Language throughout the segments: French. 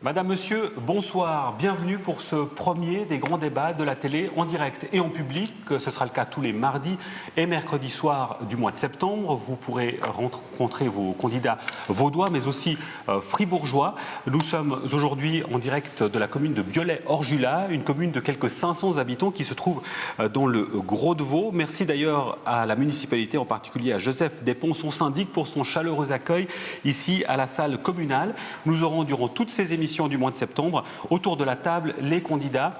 Madame, Monsieur, bonsoir. Bienvenue pour ce premier des grands débats de la télé en direct et en public. Ce sera le cas tous les mardis et mercredis soirs du mois de septembre. Vous pourrez rencontrer vos candidats vaudois, mais aussi fribourgeois. Nous sommes aujourd'hui en direct de la commune de Biolay-Orjula, une commune de quelques 500 habitants qui se trouve dans le Gros de Vaud. Merci d'ailleurs à la municipalité, en particulier à Joseph Despons, son syndic, pour son chaleureux accueil ici à la salle communale. Nous aurons durant toutes ces émissions du mois de septembre, autour de la table, les candidats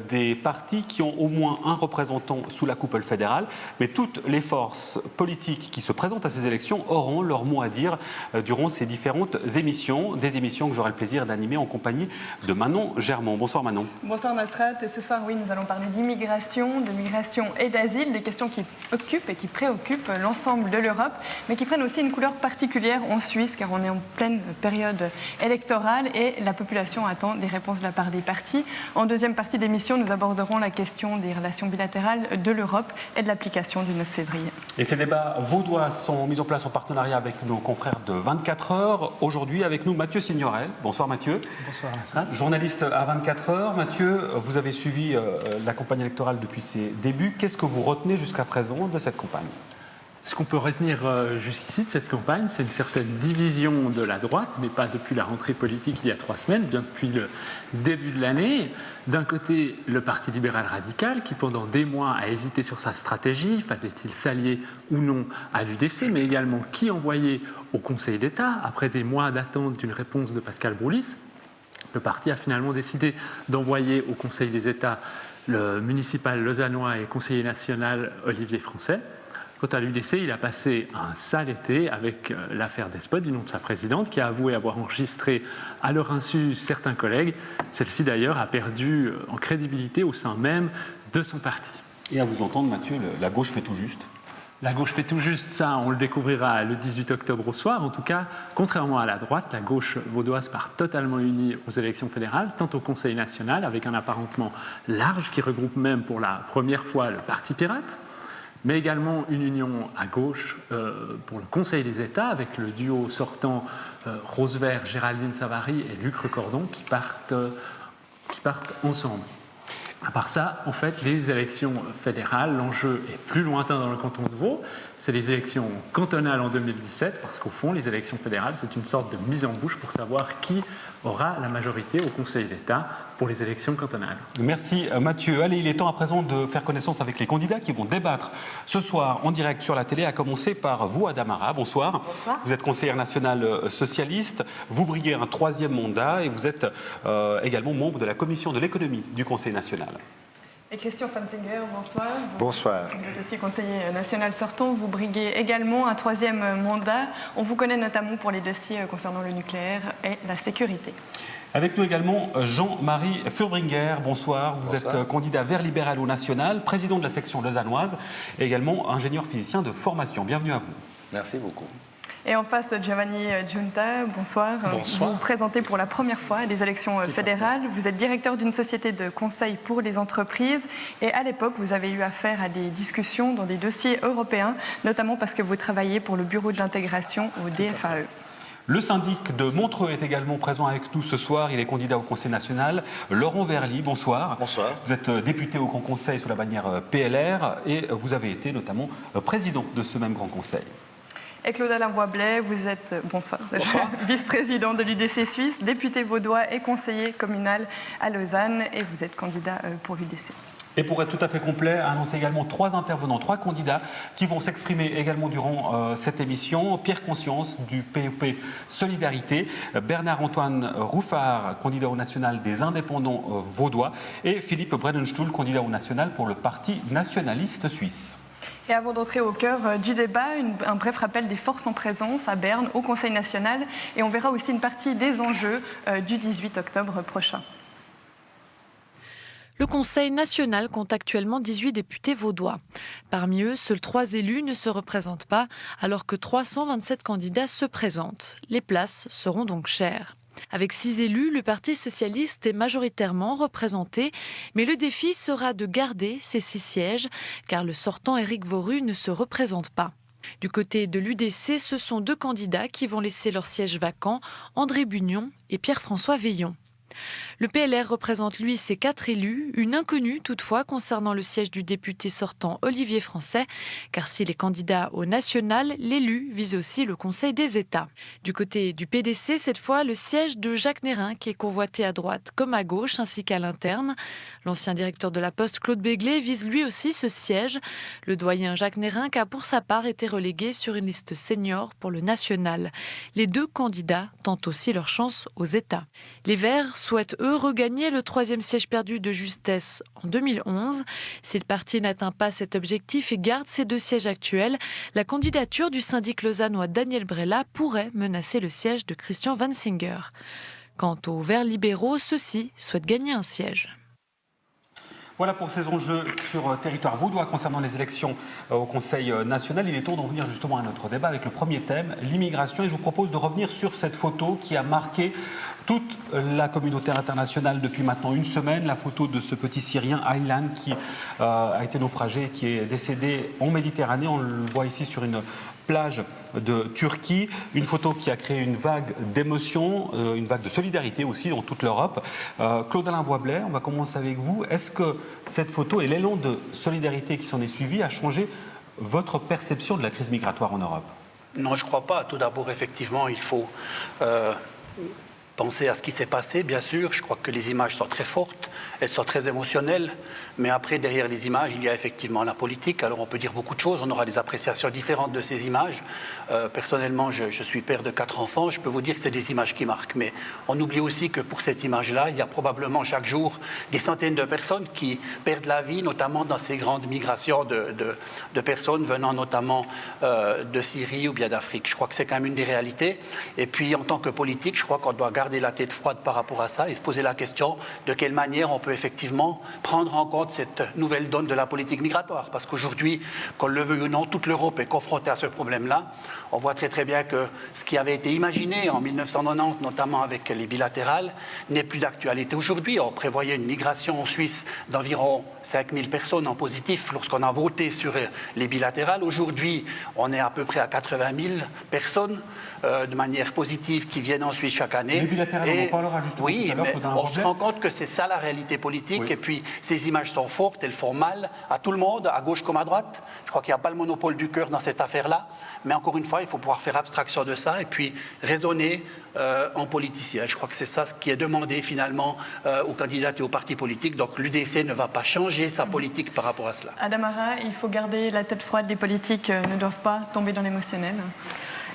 des partis qui ont au moins un représentant sous la coupole fédérale, mais toutes les forces politiques qui se présentent à ces élections auront leur mot à dire durant ces différentes émissions, des émissions que j'aurai le plaisir d'animer en compagnie de Manon Germont. Bonsoir Manon. Bonsoir Nasrat, et ce soir, oui, nous allons parler d'immigration, de migration et d'asile, des questions qui occupent et qui préoccupent l'ensemble de l'Europe, mais qui prennent aussi une couleur particulière en Suisse, car on est en pleine période électorale et la population attend des réponses de la part des partis. En deuxième partie d'émission, nous aborderons la question des relations bilatérales de l'Europe et de l'application du 9 février. Et ces débats vaudois sont mis en place en partenariat avec nos confrères de 24 heures. Aujourd'hui, avec nous, Mathieu Signorel. Bonsoir Mathieu. Bonsoir Nasrat. Journaliste à 24 heures. Mathieu, vous avez suivi la campagne électorale depuis ses débuts. Qu'est-ce que vous retenez jusqu'à présent de cette campagne ? Ce qu'on peut retenir jusqu'ici de cette campagne, c'est une certaine division de la droite, mais pas depuis la rentrée politique il y a 3 semaines, bien depuis le début de l'année. D'un côté, le Parti libéral radical, qui pendant des mois a hésité sur sa stratégie, fallait-il s'allier ou non à l'UDC, mais également qui envoyer au Conseil d'État, après des mois d'attente d'une réponse de Pascal Broulis. Le parti a finalement décidé d'envoyer au Conseil des États le municipal lausannois et conseiller national Olivier Français. Quant à l'UDC, il a passé un sale été avec l'affaire Despot du nom de sa présidente, qui a avoué avoir enregistré à leur insu certains collègues. Celle-ci d'ailleurs a perdu en crédibilité au sein même de son parti. Et à vous entendre Mathieu, la gauche fait tout juste. La gauche fait tout juste, ça on le découvrira le 18 octobre au soir. En tout cas, contrairement à la droite, la gauche vaudoise part totalement unie aux élections fédérales, tant au Conseil national, avec un apparentement large qui regroupe même pour la première fois le Parti pirate, mais également une union à gauche pour le Conseil des États, avec le duo sortant Rose-Vert, Géraldine Savary et Luc Recordon qui partent ensemble. À part ça, en fait, les élections fédérales, l'enjeu est plus lointain dans le canton de Vaud. C'est les élections cantonales en 2017, parce qu'au fond, les élections fédérales, c'est une sorte de mise en bouche pour savoir qui aura la majorité au Conseil d'État pour les élections cantonales. Merci Mathieu. Allez, il est temps à présent de faire connaissance avec les candidats qui vont débattre ce soir en direct sur la télé, à commencer par vous, Adamara. Bonsoir. Bonsoir. Vous êtes conseillère nationale socialiste, vous briguez un 3e mandat et vous êtes également membre de la commission de l'économie du Conseil national. Et Christian Fanzinger, bonsoir. Bonsoir. Vous êtes aussi conseiller national sortant, vous briguez également un 3e mandat. On vous connaît notamment pour les dossiers concernant le nucléaire et la sécurité. Avec nous également Jean-Marie Furbringer, bonsoir. Vous êtes candidat Vert libéral au national, président de la section lausannoise et également ingénieur physicien de formation. Bienvenue à vous. Merci beaucoup. Et en face, Giovanni Giunta, bonsoir. Bonsoir. Vous vous présentez pour la première fois à des élections fédérales. Vous êtes directeur d'une société de conseil pour les entreprises. Et à l'époque, vous avez eu affaire à des discussions dans des dossiers européens, notamment parce que vous travaillez pour le bureau d'intégration au DFAE. Le syndic de Montreux est également présent avec nous ce soir. Il est candidat au Conseil national. Laurent Verly, bonsoir. Bonsoir. Vous êtes député au Grand Conseil sous la bannière PLR et vous avez été notamment président de ce même Grand Conseil. Et Claude-Alain Boisblais, vous êtes vice-président de l'UDC Suisse, député vaudois et conseiller communal à Lausanne, et vous êtes candidat pour l'UDC. Et pour être tout à fait complet, annoncer également 3 intervenants, 3 candidats qui vont s'exprimer également durant cette émission. Pierre Conscience du PEP Solidarité, Bernard-Antoine Rouffard, candidat au national des indépendants vaudois, et Philippe Bredenstuhl, candidat au national pour le Parti nationaliste suisse. Et avant d'entrer au cœur du débat, un bref rappel des forces en présence à Berne, au Conseil national, et on verra aussi une partie des enjeux du 18 octobre prochain. Le Conseil national compte actuellement 18 députés vaudois. Parmi eux, seuls 3 élus ne se représentent pas, alors que 327 candidats se présentent. Les places seront donc chères. Avec 6 élus, le Parti socialiste est majoritairement représenté, mais le défi sera de garder ces 6 sièges, car le sortant Éric Vauru ne se représente pas. Du côté de l'UDC, ce sont 2 candidats qui vont laisser leur siège vacant, André Bugnon et Pierre-François Veillon. Le PLR représente, lui, ses 4 élus, une inconnue toutefois concernant le siège du député sortant Olivier Français, car s'il est candidat au national, l'élu vise aussi le Conseil des États. Du côté du PDC, cette fois, le siège de Jacques Nérin, qui est convoité à droite comme à gauche, ainsi qu'à l'interne. L'ancien directeur de la Poste, Claude Béglé, vise lui aussi ce siège. Le doyen Jacques Nérin a pour sa part été relégué sur une liste senior pour le national. Les 2 candidats tentent aussi leur chance aux États. Les Verts souhaitent, eux, regagner le 3e siège perdu de justesse en 2011. Si le parti n'atteint pas cet objectif et garde ses 2 sièges actuels, la candidature du syndic lausannois Daniel Brella pourrait menacer le siège de Christian Vansinger. Quant aux Verts libéraux, ceux-ci souhaitent gagner un siège. Voilà pour ces enjeux sur territoire vaudois concernant les élections au Conseil national. Il est temps d'en venir justement à notre débat avec le premier thème, l'immigration. Et je vous propose de revenir sur cette photo qui a marqué toute la communauté internationale depuis maintenant une semaine. La photo de ce petit Syrien, Aylan, qui a été naufragé, qui est décédé en Méditerranée. On le voit ici sur une plage de Turquie, une photo qui a créé une vague d'émotion, une vague de solidarité aussi dans toute l'Europe. Claude-Alain Voiblet, on va commencer avec vous. Est-ce que cette photo et l'élan de solidarité qui s'en est suivi a changé votre perception de la crise migratoire en Europe? Non, je ne crois pas. Tout d'abord, effectivement, il faut penser à ce qui s'est passé, bien sûr. Je crois que les images sont très fortes, elles sont très émotionnelles, mais après, derrière les images, il y a effectivement la politique. Alors on peut dire beaucoup de choses, on aura des appréciations différentes de ces images. Personnellement, je suis père de 4 enfants, je peux vous dire que c'est des images qui marquent, mais on oublie aussi que pour cette image-là, il y a probablement chaque jour des centaines de personnes qui perdent la vie, notamment dans ces grandes migrations de personnes venant notamment de Syrie ou bien d'Afrique. Je crois que c'est quand même une des réalités. Et puis, en tant que politique, je crois qu'on doit garder la tête froide par rapport à ça et se poser la question de quelle manière on peut effectivement prendre en compte cette nouvelle donne de la politique migratoire. Parce qu'aujourd'hui, qu'on le veuille ou non, toute l'Europe est confrontée à ce problème-là. On voit très très bien que ce qui avait été imaginé en 1990, notamment avec les bilatérales, n'est plus d'actualité aujourd'hui. On prévoyait une migration en Suisse d'environ 5000 personnes en positif lorsqu'on a voté sur les bilatérales. Aujourd'hui, on est à peu près à 80 000 personnes de manière positive qui viennent en Suisse chaque année. Les bilatérales, on en parlera justement oui, tout à l'heure. mais on se rend compte que c'est ça la réalité politique. Oui. Et puis, ces images sont fortes, elles font mal à tout le monde, à gauche comme à droite. Je crois qu'il n'y a pas le monopole du cœur dans cette affaire-là. Mais encore une fois, il faut pouvoir faire abstraction de ça et puis raisonner en politicien. Je crois que c'est ça ce qui est demandé finalement aux candidats et aux partis politiques. Donc l'UDC ne va pas changer sa politique par rapport à cela. Adamara, il faut garder la tête froide. Les politiques ne doivent pas tomber dans l'émotionnel.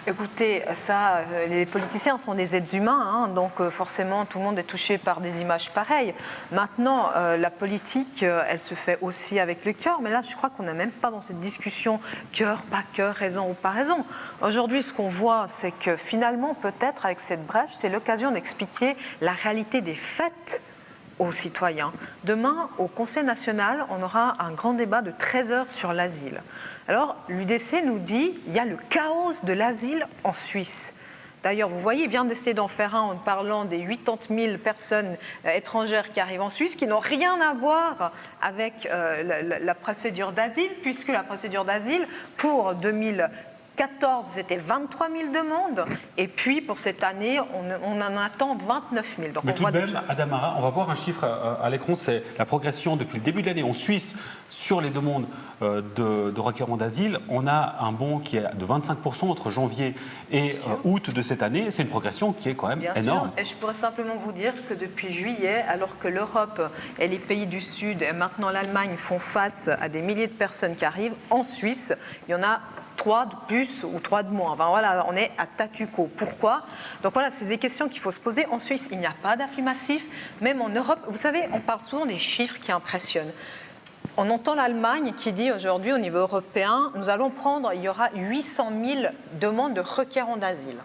Écoutez, ça, les politiciens sont des êtres humains, hein, donc forcément tout le monde est touché par des images pareilles. Maintenant, la politique, elle se fait aussi avec le cœur, mais là je crois qu'on n'est même pas dans cette discussion cœur, pas cœur, raison ou pas raison. Aujourd'hui, ce qu'on voit, c'est que finalement, peut-être avec cette brèche, c'est l'occasion d'expliquer la réalité des faits aux citoyens. Demain, au Conseil national, on aura un grand débat de 13 heures sur l'asile. Alors, l'UDC nous dit qu'il y a le chaos de l'asile en Suisse. D'ailleurs, vous voyez, il vient d'essayer d'en faire un en parlant des 80 000 personnes étrangères qui arrivent en Suisse, qui n'ont rien à voir avec la procédure d'asile, puisque la procédure d'asile, pour 2014, c'était 23 000 demandes, et puis pour cette année, on en attend 29 000. Donc mais on tout voit de même, déjà. Adamara, on va voir un chiffre à l'écran, c'est la progression depuis le début de l'année en Suisse sur les demandes de requérants d'asile. On a un bond qui est de 25% entre janvier et août de cette année. C'est une progression qui est quand même énorme. Sûr. Et je pourrais simplement vous dire que depuis juillet, alors que l'Europe et les pays du Sud et maintenant l'Allemagne font face à des milliers de personnes qui arrivent, en Suisse, il y en a 3 de plus ou 3 de moins. Enfin, voilà, on est à statu quo. Pourquoi ? Donc voilà, c'est des questions qu'il faut se poser. En Suisse, il n'y a pas d'afflux massif. Même en Europe, vous savez, on parle souvent des chiffres qui impressionnent. On entend l'Allemagne qui dit aujourd'hui au niveau européen, il y aura 800 000 demandes de requérants d'asile.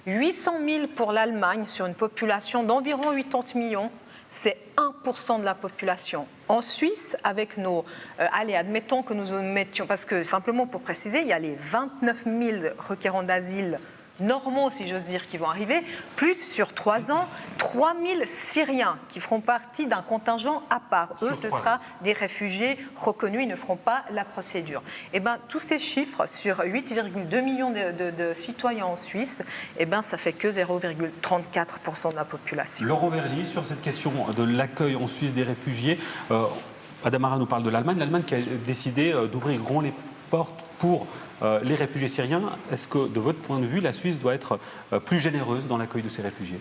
800 000 pour l'Allemagne sur une population d'environ 80 millions. C'est 1% de la population. En Suisse, avec nos... allez, admettons que nous mettions... Parce que, simplement pour préciser, il y a les 29 000 requérants d'asile normaux, si j'ose dire, qui vont arriver, plus sur 3 ans, 3000 Syriens qui feront partie d'un contingent à part. Eux, ce sera des réfugiés reconnus, ils ne feront pas la procédure. Et bien, tous ces chiffres sur 8,2 millions de citoyens en Suisse, et ben, ça fait que 0,34% de la population. Laurent Verly, sur cette question de l'accueil en Suisse des réfugiés, Adamara nous parle de l'Allemagne. L'Allemagne qui a décidé d'ouvrir grand les portes pour les réfugiés syriens. Est-ce que, de votre point de vue, la Suisse doit être plus généreuse dans l'accueil de ces réfugiés ?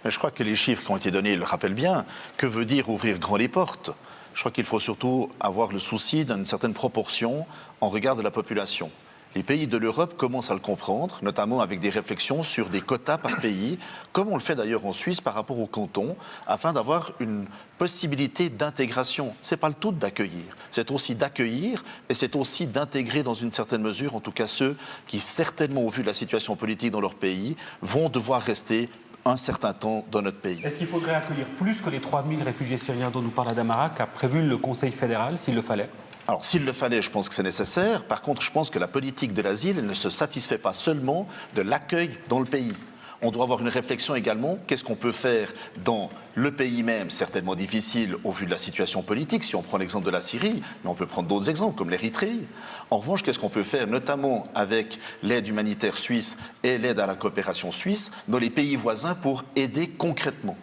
Je crois que les chiffres qui ont été donnés le rappellent bien. Que veut dire ouvrir grand les portes ? Je crois qu'il faut surtout avoir le souci d'une certaine proportion en regard de la population. Les pays de l'Europe commencent à le comprendre, notamment avec des réflexions sur des quotas par pays, comme on le fait d'ailleurs en Suisse par rapport aux cantons, afin d'avoir une possibilité d'intégration. Ce n'est pas le tout d'accueillir, c'est aussi d'accueillir et c'est aussi d'intégrer dans une certaine mesure, en tout cas ceux qui certainement, au vu de la situation politique dans leur pays, vont devoir rester un certain temps dans notre pays. Est-ce qu'il faudrait accueillir plus que les 3000 réfugiés syriens dont nous parle Adamara, qu'a prévu le Conseil fédéral, s'il le fallait ? Alors, s'il le fallait, je pense que c'est nécessaire. Par contre, je pense que la politique de l'asile, elle ne se satisfait pas seulement de l'accueil dans le pays. On doit avoir une réflexion également, qu'est-ce qu'on peut faire dans le pays même, certainement difficile au vu de la situation politique, si on prend l'exemple de la Syrie, mais on peut prendre d'autres exemples, comme l'Érythrée. En revanche, qu'est-ce qu'on peut faire, notamment avec l'aide humanitaire suisse et l'aide à la coopération suisse, dans les pays voisins pour aider concrètement ?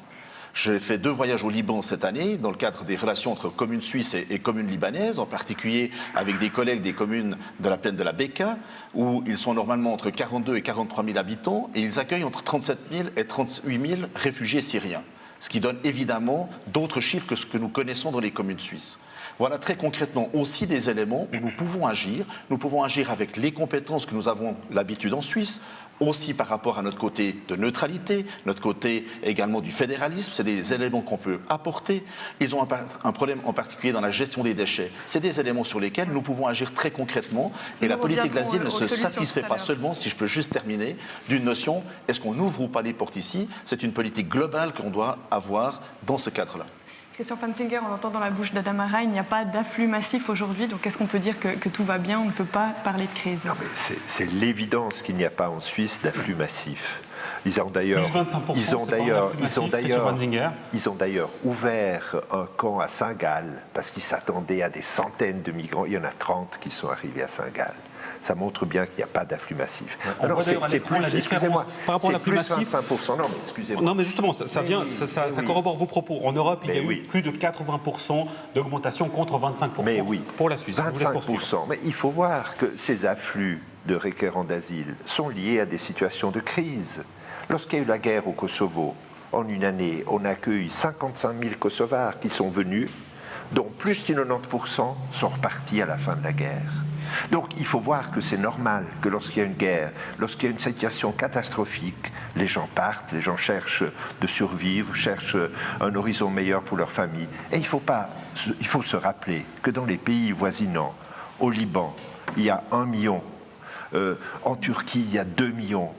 J'ai fait 2 voyages au Liban cette année dans le cadre des relations entre communes suisses et communes libanaises, en particulier avec des collègues des communes de la plaine de la Bekaa, où ils sont normalement entre 42 et 43 000 habitants et ils accueillent entre 37 000 et 38 000 réfugiés syriens, ce qui donne évidemment d'autres chiffres que ce que nous connaissons dans les communes suisses. Voilà très concrètement aussi des éléments où nous pouvons agir. Nous pouvons agir avec les compétences que nous avons l'habitude en Suisse, aussi par rapport à notre côté de neutralité, notre côté également du fédéralisme. C'est des éléments qu'on peut apporter. Ils ont un problème en particulier dans la gestion des déchets. C'est des éléments sur lesquels nous pouvons agir très concrètement. Et la politique de l'asile ne se satisfait pas seulement, si je peux juste terminer, d'une notion, est-ce qu'on ouvre ou pas les portes ici ? C'est une politique globale qu'on doit avoir dans ce cadre-là. Christian Fantinger, on l'entend dans la bouche d'Adamara, il n'y a pas d'afflux massif aujourd'hui, donc est-ce qu'on peut dire que tout va bien ? On ne peut pas parler de crise. Non, mais c'est l'évidence qu'il n'y a pas en Suisse d'afflux massif. Ils ont d'ailleurs ouvert un camp à Saint-Gall parce qu'ils s'attendaient à des centaines de migrants. Il y en a 30 qui sont arrivés à Saint-Gall. Ça montre bien qu'il n'y a pas d'afflux massif. Alors c'est plus, excusez-moi, c'est plus 25%. Non, mais excusez-moi. Non, mais justement, ça corrobore vos propos. En Europe, il y a eu plus de 80% d'augmentation contre 25% pour la Suisse. 25%. Mais il faut voir que ces afflux de requérants d'asile sont liés à des situations de crise. Lorsqu'il y a eu la guerre au Kosovo, en une année, on accueille 55 000 Kosovars qui sont venus, dont plus de 90% sont repartis à la fin de la guerre. Donc il faut voir que c'est normal que lorsqu'il y a une guerre, lorsqu'il y a une situation catastrophique, les gens partent, les gens cherchent de survivre, cherchent un horizon meilleur pour leur famille. Et il faut se rappeler que dans les pays voisinants, au Liban, il y a 1 million, en Turquie, il y a 2 millions.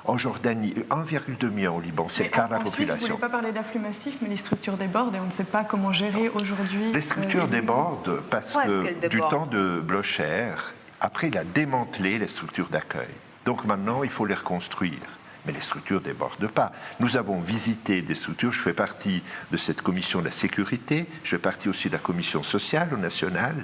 En Jordanie, 1,2 million au Liban, c'est le quart de la population. Suisse, vous ne voulez pas parler d'afflux massif, mais les structures débordent et on ne sait pas comment gérer aujourd'hui. Les structures débordent parce que du temps de Blocher, après il a démantelé les structures d'accueil. Donc maintenant, il faut les reconstruire. Mais les structures ne débordent pas. Nous avons visité des structures, je fais partie de cette commission de la sécurité, je fais partie aussi de la commission sociale au national.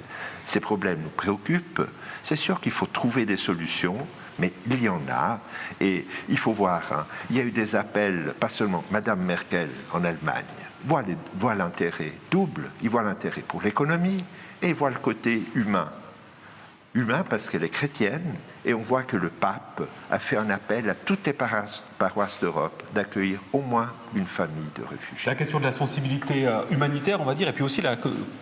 Ces problèmes nous préoccupent. C'est sûr qu'il faut trouver des solutions. Mais il y en a, et il faut voir, il y a eu des appels, pas seulement Madame Merkel en Allemagne, voit l'intérêt double, il voit l'intérêt pour l'économie, et il voit le côté humain. Humain parce qu'elle est chrétienne, et on voit que le pape a fait un appel à toutes les paroisses d'Europe d'accueillir au moins une famille de réfugiés. La question de la sensibilité humanitaire, on va dire, et puis aussi la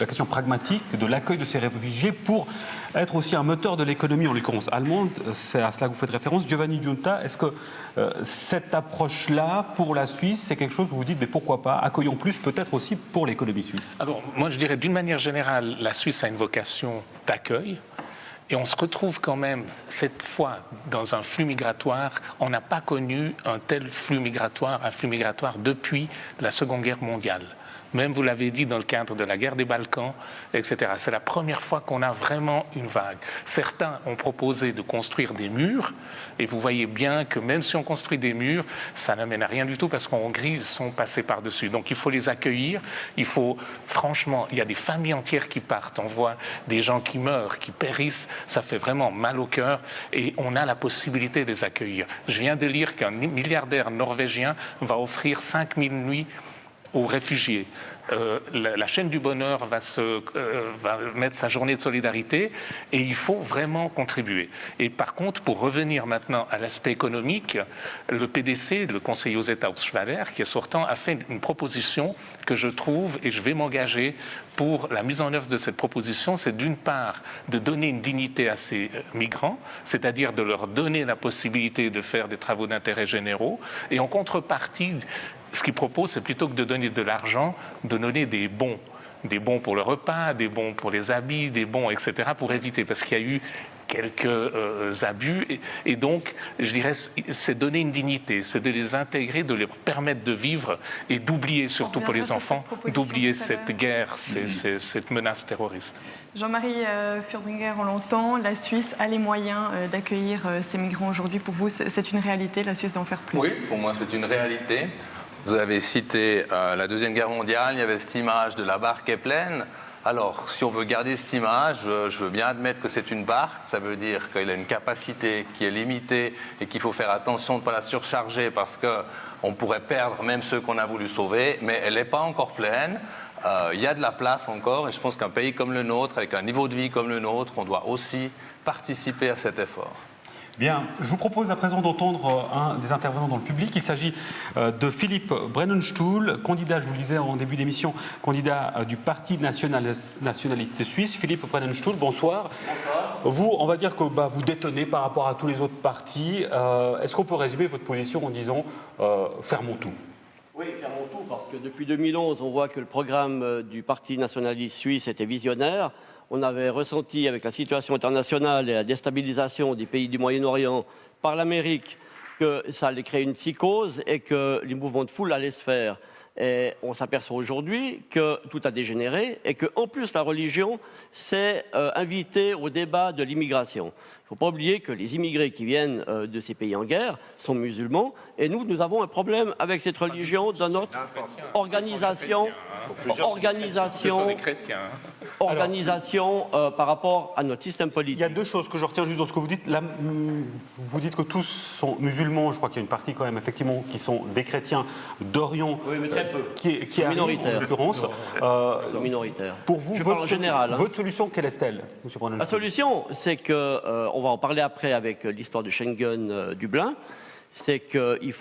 question pragmatique de l'accueil de ces réfugiés pour être aussi un moteur de l'économie, en l'occurrence allemande, c'est à cela que vous faites référence. Giovanni Giunta, est-ce que cette approche-là, pour la Suisse, c'est quelque chose où vous dites, mais pourquoi pas, accueillons plus, peut-être aussi pour l'économie suisse ? Alors, moi je dirais, d'une manière générale, la Suisse a une vocation d'accueil. Et on se retrouve quand même, cette fois, dans un flux migratoire. On n'a pas connu un tel flux migratoire depuis la Seconde Guerre mondiale. même vous l'avez dit dans le cadre de la guerre des Balkans, etc. C'est la première fois qu'on a vraiment une vague. Certains ont proposé de construire des murs, et vous voyez bien que même si on construit des murs, ça n'amène à rien du tout parce qu'en Hongrie, ils sont passés par-dessus. Donc il faut les accueillir, franchement, il y a des familles entières qui partent, on voit des gens qui meurent, qui périssent, ça fait vraiment mal au cœur, et on a la possibilité de les accueillir. Je viens de lire qu'un milliardaire norvégien va offrir 5000 nuits aux réfugiés. La chaîne du bonheur va mettre sa journée de solidarité et il faut vraiment contribuer. Et par contre, pour revenir maintenant à l'aspect économique, le PDC, le conseiller aux États Schwader, qui est sortant, a fait une proposition que je trouve, et je vais m'engager pour la mise en œuvre de cette proposition, c'est d'une part de donner une dignité à ces migrants, c'est-à-dire de leur donner la possibilité de faire des travaux d'intérêt généraux, et en contrepartie, ce qu'il propose, c'est plutôt que de donner de l'argent, de donner des bons pour le repas, des bons pour les habits, des bons, etc., pour éviter, parce qu'il y a eu quelques abus, et donc, je dirais, c'est donner une dignité, c'est de les intégrer, de leur permettre de vivre, et d'oublier, surtout pour les enfants, d'oublier cette guerre, cette menace terroriste. Jean-Marie Furtwängler, on l'entend, la Suisse a les moyens d'accueillir ces migrants aujourd'hui. Pour vous, c'est une réalité, la Suisse doit en faire plus? Oui, pour moi, c'est une réalité. Vous avez cité la Deuxième Guerre mondiale, il y avait cette image de la barque est pleine. Alors, si on veut garder cette image, je veux bien admettre que c'est une barque, ça veut dire qu'elle a une capacité qui est limitée et qu'il faut faire attention de ne pas la surcharger parce qu'on pourrait perdre même ceux qu'on a voulu sauver, mais elle n'est pas encore pleine. Il y a de la place encore et je pense qu'un pays comme le nôtre, avec un niveau de vie comme le nôtre, on doit aussi participer à cet effort. Bien, je vous propose à présent d'entendre un des intervenants dans le public. Il s'agit de Philippe Brennenstuhl, candidat, je vous le disais en début d'émission, candidat du Parti nationaliste suisse. Philippe Brennenstuhl, bonsoir. Bonsoir. Vous, on va dire que vous détonnez par rapport à tous les autres partis. Est-ce qu'on peut résumer votre position en disant fermons tout? Oui, fermons tout, parce que depuis 2011, on voit que le programme du Parti nationaliste suisse était visionnaire. On avait ressenti avec la situation internationale et la déstabilisation des pays du Moyen-Orient par l'Amérique que ça allait créer une psychose et que les mouvements de foule allaient se faire. Et on s'aperçoit aujourd'hui que tout a dégénéré et qu'en plus la religion s'est invitée au débat de l'immigration. Il ne faut pas oublier que les immigrés qui viennent de ces pays en guerre sont musulmans et nous avons un problème avec cette religion dans notre organisation par rapport à notre système politique. Il y a deux choses que je retiens juste dans ce que vous dites. Là, vous dites que tous sont musulmans. Je crois qu'il y a une partie quand même, effectivement, qui sont des chrétiens d'Orient. Oui, mais très peu. Qui est minoritaire. En l'occurrence. Minoritaire. Pour vous, votre solution, quelle est-elle, M. Brennenstuhl ? La solution, c'est que, on va en parler après avec l'histoire de Schengen-Dublin, c'est qu'il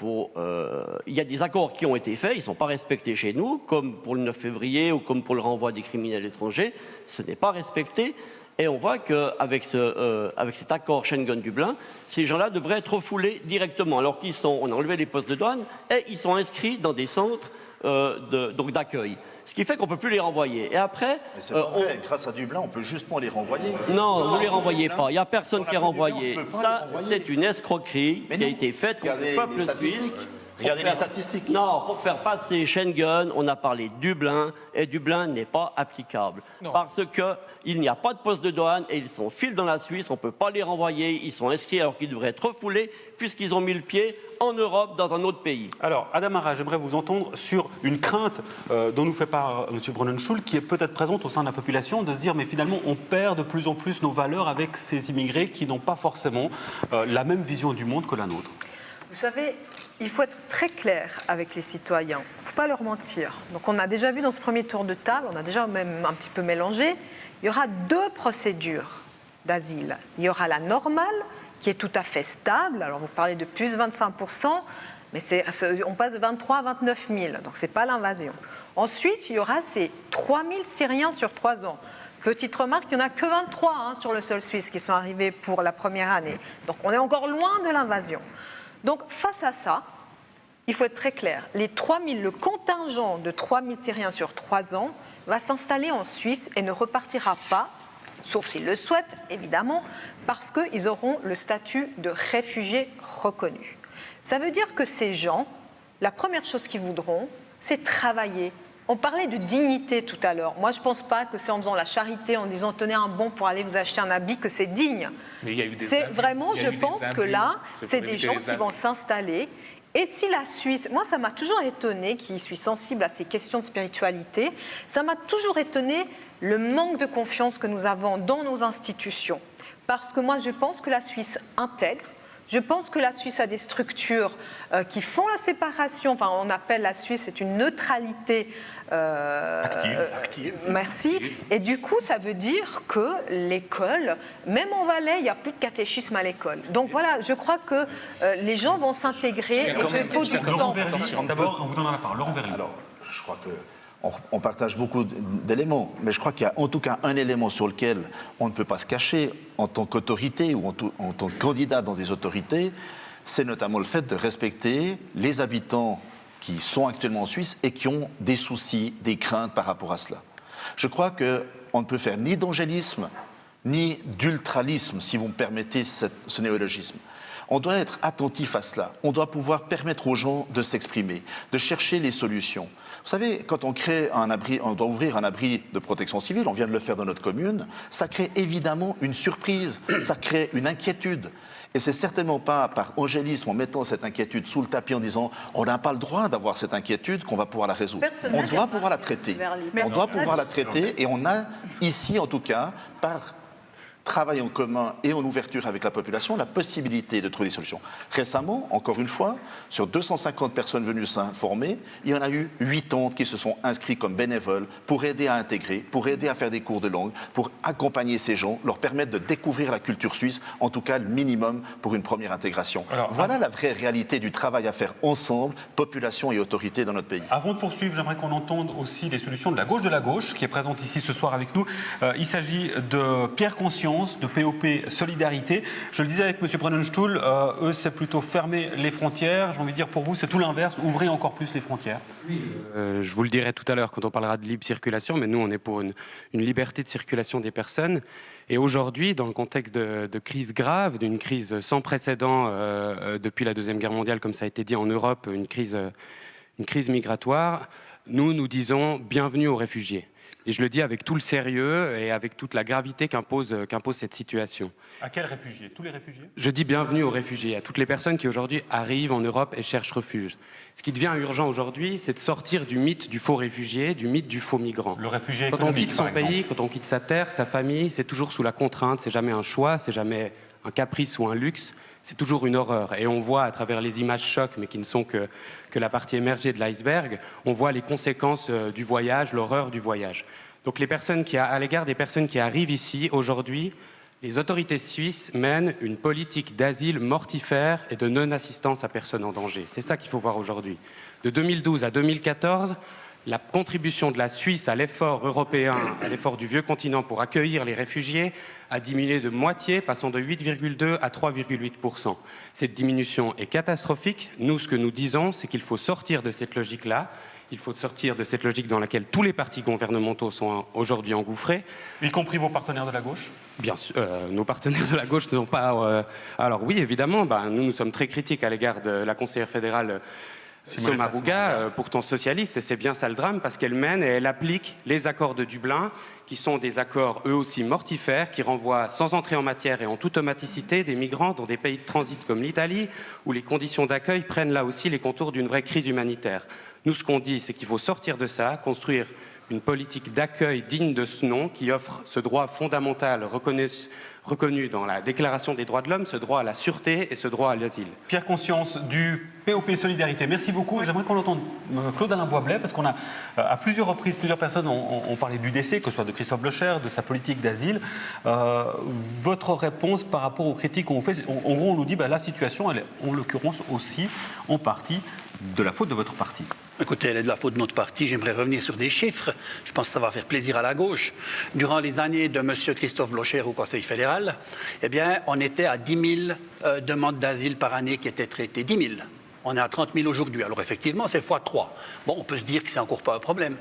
y a des accords qui ont été faits, ils ne sont pas respectés chez nous, comme pour le 9 février ou comme pour le renvoi des criminels étrangers, ce n'est pas respecté. Et on voit qu'avec cet accord Schengen-Dublin, ces gens-là devraient être refoulés directement, alors on a enlevé les postes de douane et ils sont inscrits dans des centres d'accueil. Ce qui fait qu'on ne peut plus les renvoyer. Et après, mais c'est pas vrai. Grâce à Dublin, on peut justement les renvoyer. Non, ne les renvoyez pas. Il n'y a personne qui est renvoyé. Ça, c'est une escroquerie qui a été faite contre le peuple suisse. Regardez les statistiques. Non, pour faire passer Schengen, on a parlé de Dublin, et Dublin n'est pas applicable. Non. Parce qu'il n'y a pas de poste de douane, et ils sont fils dans la Suisse, on ne peut pas les renvoyer, ils sont inscrits alors qu'ils devraient être refoulés, puisqu'ils ont mis le pied en Europe, dans un autre pays. Alors, Adama, j'aimerais vous entendre sur une crainte dont nous fait part M. Brennenstuhl, qui est peut-être présente au sein de la population, de se dire, mais finalement, on perd de plus en plus nos valeurs avec ces immigrés qui n'ont pas forcément la même vision du monde que la nôtre. Vous savez, il faut être très clair avec les citoyens. Il ne faut pas leur mentir. Donc on a déjà vu dans ce premier tour de table, on a déjà même un petit peu mélangé, il y aura deux procédures d'asile. Il y aura la normale, qui est tout à fait stable. Alors vous parlez de plus 25%, mais on passe de 23 à 29 000, donc ce n'est pas l'invasion. Ensuite, il y aura ces 3 000 Syriens sur 3 ans. Petite remarque, il n'y en a que 23 sur le sol suisse qui sont arrivés pour la première année. Donc on est encore loin de l'invasion. Donc, face à ça, il faut être très clair. Le contingent de 3 000 Syriens sur 3 ans va s'installer en Suisse et ne repartira pas, sauf s'ils le souhaitent, évidemment, parce qu'ils auront le statut de réfugiés reconnu. Ça veut dire que ces gens, la première chose qu'ils voudront, c'est travailler On parlait de dignité tout à l'heure. Moi, je ne pense pas que c'est en faisant la charité, en disant tenez un bon pour aller vous acheter un habit, que c'est digne. Mais il y a eu des c'est abus. vraiment, Il y a je eu pense des que abus. là, C'est c'est pour des éviter gens les qui abus. vont s'installer. Et si la Suisse, moi ça m'a toujours étonné, qui suis sensible à ces questions de spiritualité, ça m'a toujours étonné le manque de confiance que nous avons dans nos institutions. Parce que moi je pense que la Suisse intègre, je pense que la Suisse a des structures qui font la séparation, enfin on appelle la Suisse, c'est une neutralité active. Merci. Et du coup, ça veut dire que l'école, même en Valais, il n'y a plus de catéchisme à l'école. Donc voilà, je crois que les gens vont s'intégrer et qu'il faut du Laurent temps. Verly, d'abord, on vous donne la parole. Laurent Verly. Alors, je crois qu'on partage beaucoup d'éléments, mais je crois qu'il y a en tout cas un élément sur lequel on ne peut pas se cacher en tant qu'autorité ou en tant que candidat dans des autorités, c'est notamment le fait de respecter les habitants qui sont actuellement en Suisse et qui ont des soucis, des craintes par rapport à cela. Je crois qu'on ne peut faire ni d'angélisme, ni d'ultralisme, si vous me permettez ce néologisme. On doit être attentif à cela. On doit pouvoir permettre aux gens de s'exprimer, de chercher les solutions. Vous savez, quand on crée un abri, on doit ouvrir un abri de protection civile, on vient de le faire dans notre commune, ça crée évidemment une surprise, ça crée une inquiétude. Et c'est certainement pas par angélisme, en mettant cette inquiétude sous le tapis, en disant on n'a pas le droit d'avoir cette inquiétude qu'on va pouvoir la résoudre. On doit pouvoir la traiter. On doit pouvoir la traiter et on a ici, en tout cas, par travail en commun et en ouverture avec la population, la possibilité de trouver des solutions. Récemment, encore une fois, sur 250 personnes venues s'informer, il y en a eu 80 qui se sont inscrits comme bénévoles pour aider à intégrer, pour aider à faire des cours de langue, pour accompagner ces gens, leur permettre de découvrir la culture suisse, en tout cas le minimum pour une première intégration. Alors, voilà la vraie réalité du travail à faire ensemble, population et autorité dans notre pays. Avant de poursuivre, j'aimerais qu'on entende aussi les solutions de la gauche, qui est présente ici ce soir avec nous. Il s'agit de Pierre Conscience, de POP Solidarité. Je le disais avec M. Brennenstuhl, eux, c'est plutôt fermer les frontières. J'ai envie de dire pour vous, c'est tout l'inverse, ouvrez encore plus les frontières. Oui, je vous le dirai tout à l'heure quand on parlera de libre circulation, mais nous, on est pour une liberté de circulation des personnes. Et aujourd'hui, dans le contexte de crise grave, d'une crise sans précédent depuis la Deuxième Guerre mondiale, comme ça a été dit en Europe, une crise migratoire, nous disons bienvenue aux réfugiés. Et je le dis avec tout le sérieux et avec toute la gravité qu'impose cette situation. À quels réfugiés? Tous les réfugiés? Je dis bienvenue aux réfugiés, à toutes les personnes qui aujourd'hui arrivent en Europe et cherchent refuge. Ce qui devient urgent aujourd'hui, c'est de sortir du mythe du faux réfugié, du mythe du faux migrant. Le réfugié quand on quitte son pays, quand on quitte sa terre, sa famille, c'est toujours sous la contrainte, c'est jamais un choix, c'est jamais un caprice ou un luxe. C'est toujours une horreur. Et on voit à travers les images chocs, mais qui ne sont que la partie émergée de l'iceberg, on voit les conséquences du voyage, l'horreur du voyage. Donc à l'égard des personnes qui arrivent ici, aujourd'hui, les autorités suisses mènent une politique d'asile mortifère et de non-assistance à personnes en danger. C'est ça qu'il faut voir aujourd'hui. De 2012 à 2014, la contribution de la Suisse à l'effort européen, à l'effort du vieux continent pour accueillir les réfugiés, a diminué de moitié, passant de 8,2 à 3,8%. Cette diminution est catastrophique. Nous, ce que nous disons, c'est qu'il faut sortir de cette logique-là. Il faut sortir de cette logique dans laquelle tous les partis gouvernementaux sont aujourd'hui engouffrés. Y compris vos partenaires de la gauche? Bien sûr, nos partenaires de la gauche ne sont pas... Alors oui, évidemment, nous sommes très critiques à l'égard de la conseillère fédérale Sommaruga, pourtant socialiste, et c'est bien ça le drame, parce qu'elle mène et elle applique les accords de Dublin, qui sont des accords eux aussi mortifères, qui renvoient sans entrée en matière et en toute automaticité des migrants dans des pays de transit comme l'Italie, où les conditions d'accueil prennent là aussi les contours d'une vraie crise humanitaire. Nous, ce qu'on dit, c'est qu'il faut sortir de ça, construire une politique d'accueil digne de ce nom, qui offre ce droit fondamental reconnu dans la Déclaration des droits de l'homme, ce droit à la sûreté et ce droit à l'asile. Pierre Conscience du POP Solidarité, merci beaucoup. J'aimerais qu'on entende Claude-Alain Boisblais, parce qu'on a, à plusieurs reprises, plusieurs personnes ont parlé du décès, que ce soit de Christophe Blocher, de sa politique d'asile. Votre réponse par rapport aux critiques qu'on fait, en gros, on nous dit la situation, elle est en l'occurrence aussi en partie de la faute de votre parti. Écoutez, elle est de la faute de notre parti. J'aimerais revenir sur des chiffres. Je pense que ça va faire plaisir à la gauche. Durant les années de M. Christophe Blocher au Conseil fédéral, on était à 10 000 demandes d'asile par année qui étaient traitées. 10 000. On est à 30 000 aujourd'hui. Alors effectivement, c'est x3. Bon, on peut se dire que c'est encore pas un problème.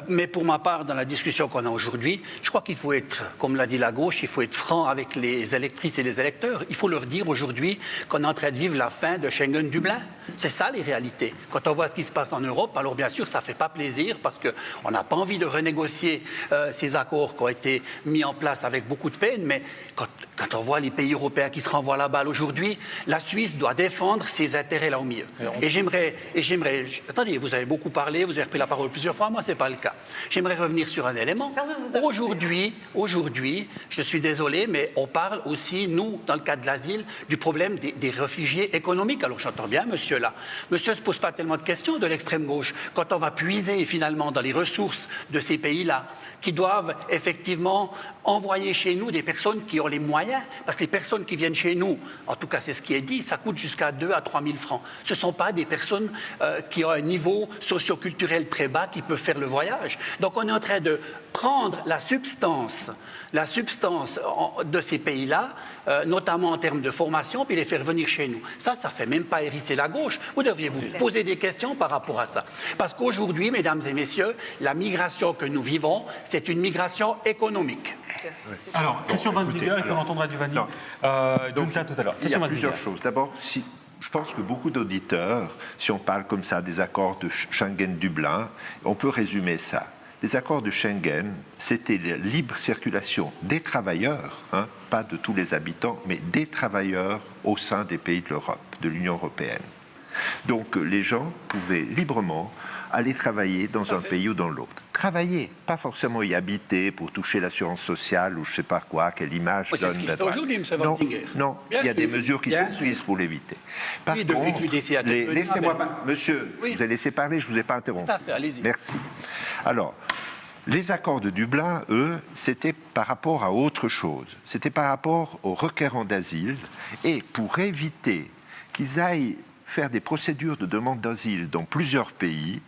Mais pour ma part, dans la discussion qu'on a aujourd'hui, je crois qu'il faut être, comme l'a dit la gauche, il faut être franc avec les électrices et les électeurs. Il faut leur dire aujourd'hui qu'on est en train de vivre la fin de Schengen-Dublin. C'est ça les réalités. Quand on voit ce qui se passe en Europe, alors bien sûr, ça ne fait pas plaisir parce qu'on n'a pas envie de renégocier ces accords qui ont été mis en place avec beaucoup de peine, mais quand on voit les pays européens qui se renvoient la balle aujourd'hui, la Suisse doit défendre ses intérêts là au milieu. Et j'aimerais, attendez, vous avez beaucoup parlé, vous avez repris la parole plusieurs fois, moi ce n'est pas le cas. J'aimerais revenir sur un élément. Aujourd'hui, je suis désolé, mais on parle aussi, nous, dans le cas de l'asile, du problème des réfugiés économiques. Alors j'entends bien monsieur là. Monsieur ne se pose pas tellement de questions de l'extrême gauche. Quand on va puiser finalement dans les ressources de ces pays-là, qui doivent effectivement envoyer chez nous des personnes qui ont les moyens, parce que les personnes qui viennent chez nous, en tout cas c'est ce qui est dit, ça coûte jusqu'à 2 à 3 000 francs. Ce ne sont pas des personnes qui ont un niveau socio-culturel très bas qui peuvent faire le voyage. Donc on est en train de prendre la substance de ces pays-là, notamment en termes de formation, puis les faire venir chez nous. Ça ne fait même pas hérisser la gauche. Vous devriez vous poser des questions par rapport à ça. Parce qu'aujourd'hui, mesdames et messieurs, la migration que nous vivons, c'est une migration économique. Alors, Christian Van Ziger, et puis on entendra du Vanni. Junta tout à l'heure. Il y a plusieurs choses. D'abord, je pense que beaucoup d'auditeurs, si on parle comme ça des accords de Schengen-Dublin, on peut résumer ça. Les accords de Schengen, c'était la libre circulation des travailleurs, pas de tous les habitants, mais des travailleurs au sein des pays de l'Europe, de l'Union européenne. Donc les gens pouvaient librement aller travailler dans un pays ou dans l'autre. Travailler, pas forcément y habiter pour toucher l'assurance sociale ou je ne sais pas quoi, quelle image donne la droite. Non, il y a des mesures qui sont prises pour l'éviter. Par contre, laissez-moi, monsieur, vous avez laissé parler, je ne vous ai pas interrompu. Tout à fait, allez-y. Merci. Alors, les accords de Dublin, eux, c'était par rapport à autre chose. C'était par rapport aux requérants d'asile et pour éviter qu'ils aillent faire des procédures de demande d'asile dans plusieurs pays,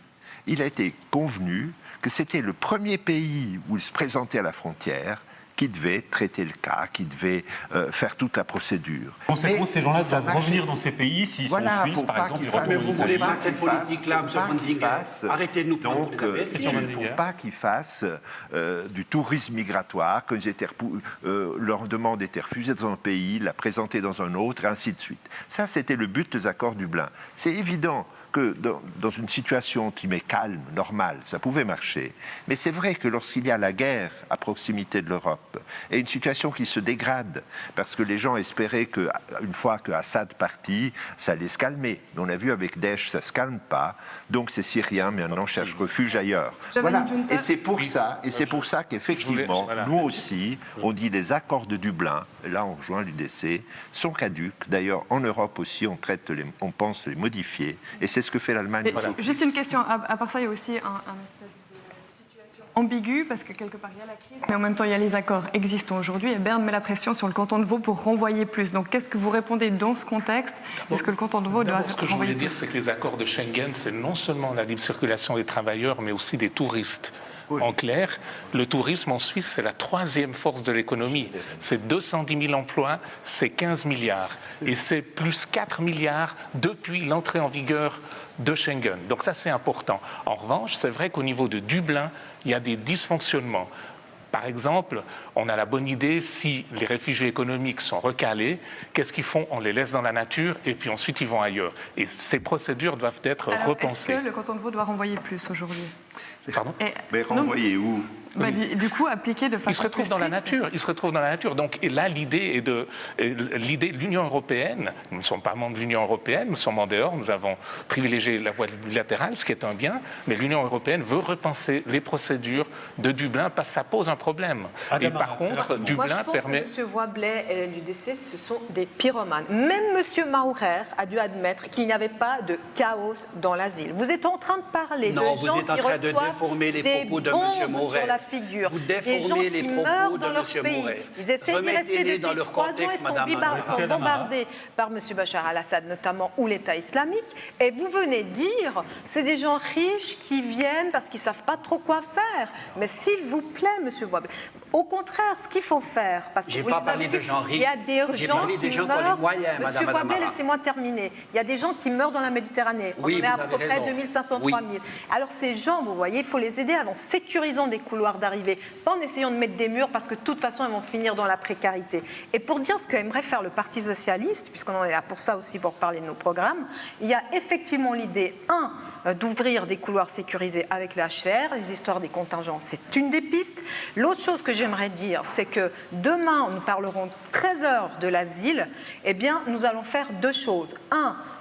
il a été convenu que c'était le premier pays où ils se présentaient à la frontière qui devait traiter le cas, qui devait faire toute la procédure. Conséquence, ces gens-là doivent revenir dans ces pays s'ils sont suisses, par exemple. Mais vous ne voulez pas cette politique-là, M. Ranzinger. Arrêtez de nous prendre pour des imbéciles. Pour pas qu'ils fassent du tourisme migratoire, quand leur demande était refusée dans un pays, la présenter dans un autre, et ainsi de suite. Ça, c'était le but des accords Dublin. C'est évident que dans une situation qui m'est calme, normale, ça pouvait marcher. Mais c'est vrai que lorsqu'il y a la guerre à proximité de l'Europe et une situation qui se dégrade, parce que les gens espéraient qu'une fois que Assad partit, ça allait se calmer. Mais on a vu avec Daesh, ça ne se calme pas. Donc ces Syriens maintenant cherchent refuge ailleurs. Voilà. Et c'est pour ça, qu'effectivement, nous aussi, on dit les accords de Dublin, là on rejoint l'UDC, sont caducs. D'ailleurs, en Europe aussi, on pense les modifier. Et c'est ce que fait l'Allemagne. Juste une question, à part ça, il y a aussi un espèce de situation ambiguë, parce que quelque part il y a la crise, mais en même temps il y a les accords existants aujourd'hui, et Berne met la pression sur le canton de Vaud pour renvoyer plus. Donc qu'est-ce que vous répondez dans ce contexte? Est-ce que le canton de Vaud doit renvoyer plus? Ce que je voulais dire, c'est que les accords de Schengen, c'est non seulement la libre circulation des travailleurs, mais aussi des touristes. Oui. En clair, le tourisme en Suisse, c'est la troisième force de l'économie. C'est 210 000 emplois, c'est 15 milliards. Et c'est plus 4 milliards depuis l'entrée en vigueur de Schengen. Donc ça, c'est important. En revanche, c'est vrai qu'au niveau de Dublin, il y a des dysfonctionnements. Par exemple, on a la bonne idée, si les réfugiés économiques sont recalés, qu'est-ce qu'ils font? On les laisse dans la nature et puis ensuite ils vont ailleurs. Et ces procédures doivent être repensées. Est-ce que le canton de Vaud doit renvoyer plus aujourd'hui? Pardon? Mais renvoyer où? Du coup, appliqué de façon. Il se retrouve dans la nature. Il se retrouve dans la nature. Donc, et là, l'idée de l'Union européenne. Nous ne sommes pas membres de l'Union européenne. Nous sommes en dehors. Nous avons privilégié la voie bilatérale, ce qui est un bien. Mais l'Union européenne veut repenser les procédures de Dublin parce que ça pose un problème. Et par contre, Dublin permet. Moi, je pense que M. Voiblay et l'UDC, ce sont des pyromanes. Même M. Maurer a dû admettre qu'il n'y avait pas de chaos dans l'asile. Vous êtes en train de parler de gens qui refusent déformer les propos de M. Morel. Sur la figure. Vous des gens déformez qui les meurent propos dans de leur M. pays. Morel. Ils essaient d'y rester Remettez-les dans depuis leur 3 ans contexte, et sont Madame bombardés par M. Bachar al-Assad notamment, ou l'État islamique. Et vous venez dire, c'est des gens riches qui viennent parce qu'ils ne savent pas trop quoi faire. Mais s'il vous plaît, M. Wabel, au contraire, ce qu'il faut faire, parce que j'ai vous pas les parlé avez de gens vus, riches. il y a des J'ai gens parlé des qui gens qui ont les meurent. moyens, Monsieur Madame Wabel, Amara. laissez-moi terminer. Il y a des gens qui meurent dans la Méditerranée. Oui, On en est à vous peu avez près raison. 2500, Oui. 3000. Alors ces gens, vous voyez, il faut les aider en sécurisant des couloirs d'arrivée, pas en essayant de mettre des murs parce que de toute façon, ils vont finir dans la précarité. Et pour dire ce qu'aimerait faire le Parti socialiste, puisqu'on en est là pour ça aussi, pour parler de nos programmes, il y a effectivement l'idée, d'ouvrir des couloirs sécurisés avec le HCR, les histoires des contingents, c'est une des pistes. L'autre chose que j'aimerais dire, c'est que demain, nous parlerons 13 heures de l'asile, eh bien, nous allons faire 2 choses.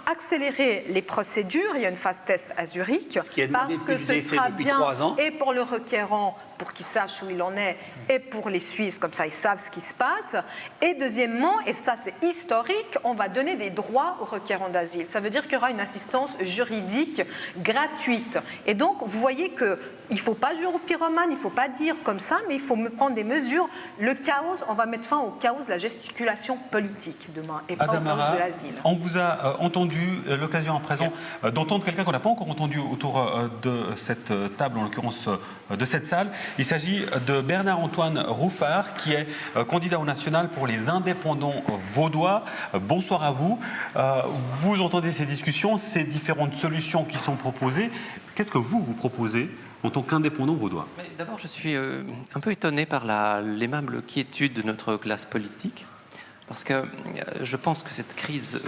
Accélérer les procédures, il y a une phase test à Zurich, parce que ce sera bien et pour le requérant, pour qu'il sache où il en est, et pour les Suisses, comme ça ils savent ce qui se passe. Et deuxièmement, et ça c'est historique, on va donner des droits aux requérants d'asile. Ça veut dire qu'il y aura une assistance juridique gratuite. Et donc, vous voyez qu'il ne faut pas jouer au pyromane, il ne faut pas dire comme ça, mais il faut prendre des mesures. Le chaos, on va mettre fin au chaos de la gesticulation politique demain, et pas au chaos de l'asile. On vous a entendu, l'occasion à présent d'entendre quelqu'un qu'on n'a pas encore entendu autour de cette table, en l'occurrence de cette salle. Il s'agit de Bernard-Antoine Rouffard, qui est candidat au national pour les indépendants vaudois. Bonsoir à vous. Vous entendez ces discussions, ces différentes solutions qui sont proposées. Qu'est-ce que vous proposez en tant qu'indépendant vaudois? D'abord, je suis un peu étonné par l'aimable quiétude de notre classe politique. Parce que je pense que cette crise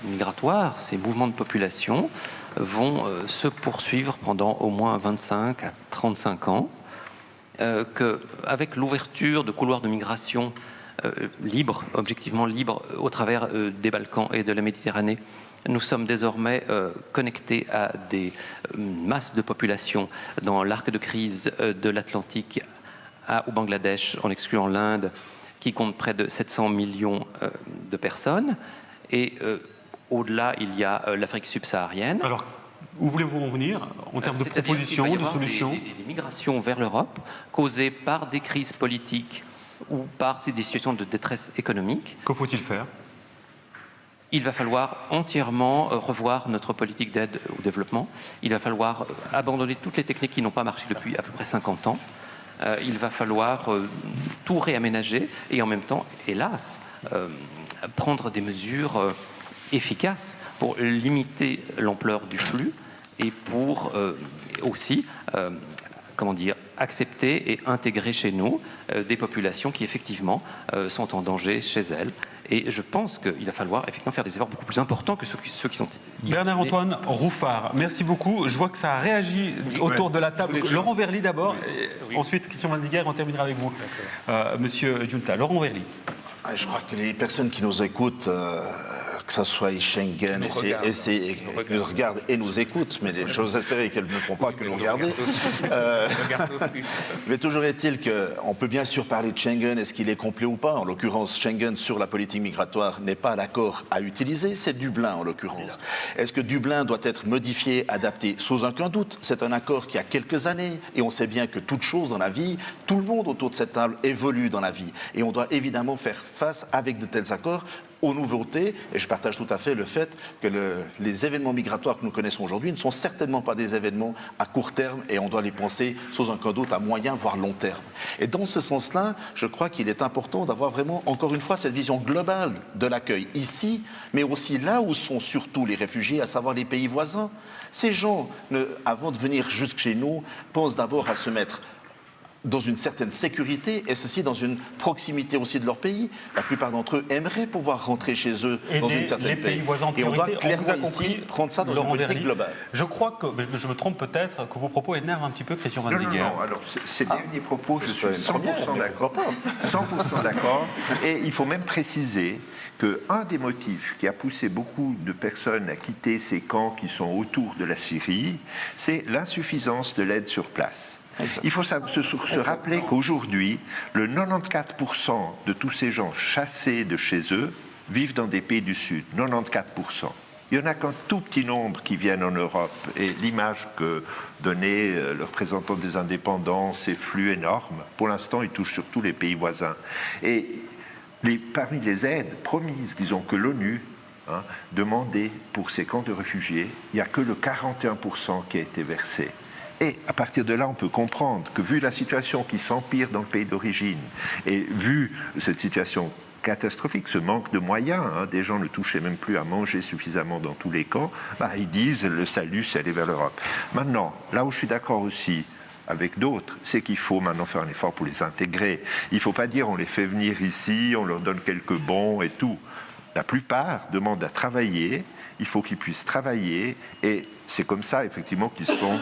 migratoire, ces mouvements de population, vont se poursuivre pendant au moins 25 à 35 ans. Qu'avec l'ouverture de couloirs de migration libres, objectivement libres, au travers des Balkans et de la Méditerranée, nous sommes désormais connectés à des masses de population dans l'arc de crise de l'Atlantique au Bangladesh, en excluant l'Inde, qui compte près de 700 millions de personnes. Et au-delà, il y a l'Afrique subsaharienne. Alors, où voulez-vous en venir en termes de propositions, de solutions? Des migrations vers l'Europe causées par des crises politiques ou par des situations de détresse économique. Que faut-il faire? Il va falloir entièrement revoir notre politique d'aide au développement. Il va falloir abandonner toutes les techniques qui n'ont pas marché depuis à peu près 50 ans. Il va falloir tout réaménager et en même temps, hélas, prendre des mesures efficaces pour limiter l'ampleur du flux et pour aussi, accepter et intégrer chez nous des populations qui effectivement sont en danger chez elles. Et je pense qu'il va falloir effectivement faire des efforts beaucoup plus importants que ceux qui sont... Bernard-Antoine Rouffard, merci beaucoup. Je vois que ça a réagi autour de la table. Laurent Verly d'abord, ensuite Christian Waldiguer, on terminera avec vous, Monsieur Giunta. Laurent Verly. Je crois que les personnes qui nous écoutent, que ce soit Schengen, nous regardent et nous écoutent, mais j'ose espérer qu'elles ne font pas que nous regarder. Mais toujours est-il qu'on peut bien sûr parler de Schengen, est-ce qu'il est complet ou pas? En l'occurrence, Schengen sur la politique migratoire n'est pas l'accord à utiliser, c'est Dublin en l'occurrence. Est-ce que Dublin doit être modifié, adapté? Sans aucun doute, c'est un accord qui a quelques années, et on sait bien que toute chose dans la vie, tout le monde autour de cette table évolue dans la vie, et on doit évidemment faire face avec de tels accords aux nouveautés, et je partage tout à fait le fait que les événements migratoires que nous connaissons aujourd'hui ne sont certainement pas des événements à court terme, et on doit les penser sans aucun doute à moyen, voire long terme. Et dans ce sens-là, je crois qu'il est important d'avoir vraiment, encore une fois, cette vision globale de l'accueil ici, mais aussi là où sont surtout les réfugiés, à savoir les pays voisins. Ces gens, avant de venir jusque chez nous, pensent d'abord à se mettre dans une certaine sécurité, et ceci dans une proximité aussi de leur pays. La plupart d'entre eux aimeraient pouvoir rentrer chez eux dans une certaine pays. Et on doit clairement ici prendre ça dans une politique globale. Je crois que, je me trompe peut-être, que vos propos énervent un petit peu Christian Waldiguer. Non, alors ces derniers propos, je suis 100% d'accord. 100% d'accord. Et il faut même préciser qu'un des motifs qui a poussé beaucoup de personnes à quitter ces camps qui sont autour de la Syrie, c'est l'insuffisance de l'aide sur place. Il faut se rappeler qu'aujourd'hui, le 94% de tous ces gens chassés de chez eux vivent dans des pays du Sud. 94%. Il n'y en a qu'un tout petit nombre qui viennent en Europe. Et l'image que donnait le représentant des indépendants, ces flux énormes, pour l'instant, ils touchent surtout les pays voisins. Et parmi les aides promises, disons que l'ONU demandait pour ces camps de réfugiés, il n'y a que le 41% qui a été versé. Et à partir de là, on peut comprendre que vu la situation qui s'empire dans le pays d'origine, et vu cette situation catastrophique, ce manque de moyens, des gens ne touchaient même plus à manger suffisamment dans tous les camps, ils disent le salut, c'est aller vers l'Europe. Maintenant, là où je suis d'accord aussi avec d'autres, c'est qu'il faut maintenant faire un effort pour les intégrer. Il ne faut pas dire on les fait venir ici, on leur donne quelques bons et tout. La plupart demandent à travailler, il faut qu'ils puissent travailler et c'est comme ça effectivement qu'ils seront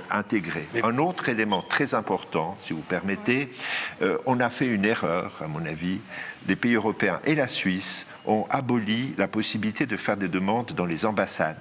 intégrés. Un autre élément très important, si vous permettez, on a fait une erreur à mon avis, les pays européens et la Suisse ont aboli la possibilité de faire des demandes dans les ambassades.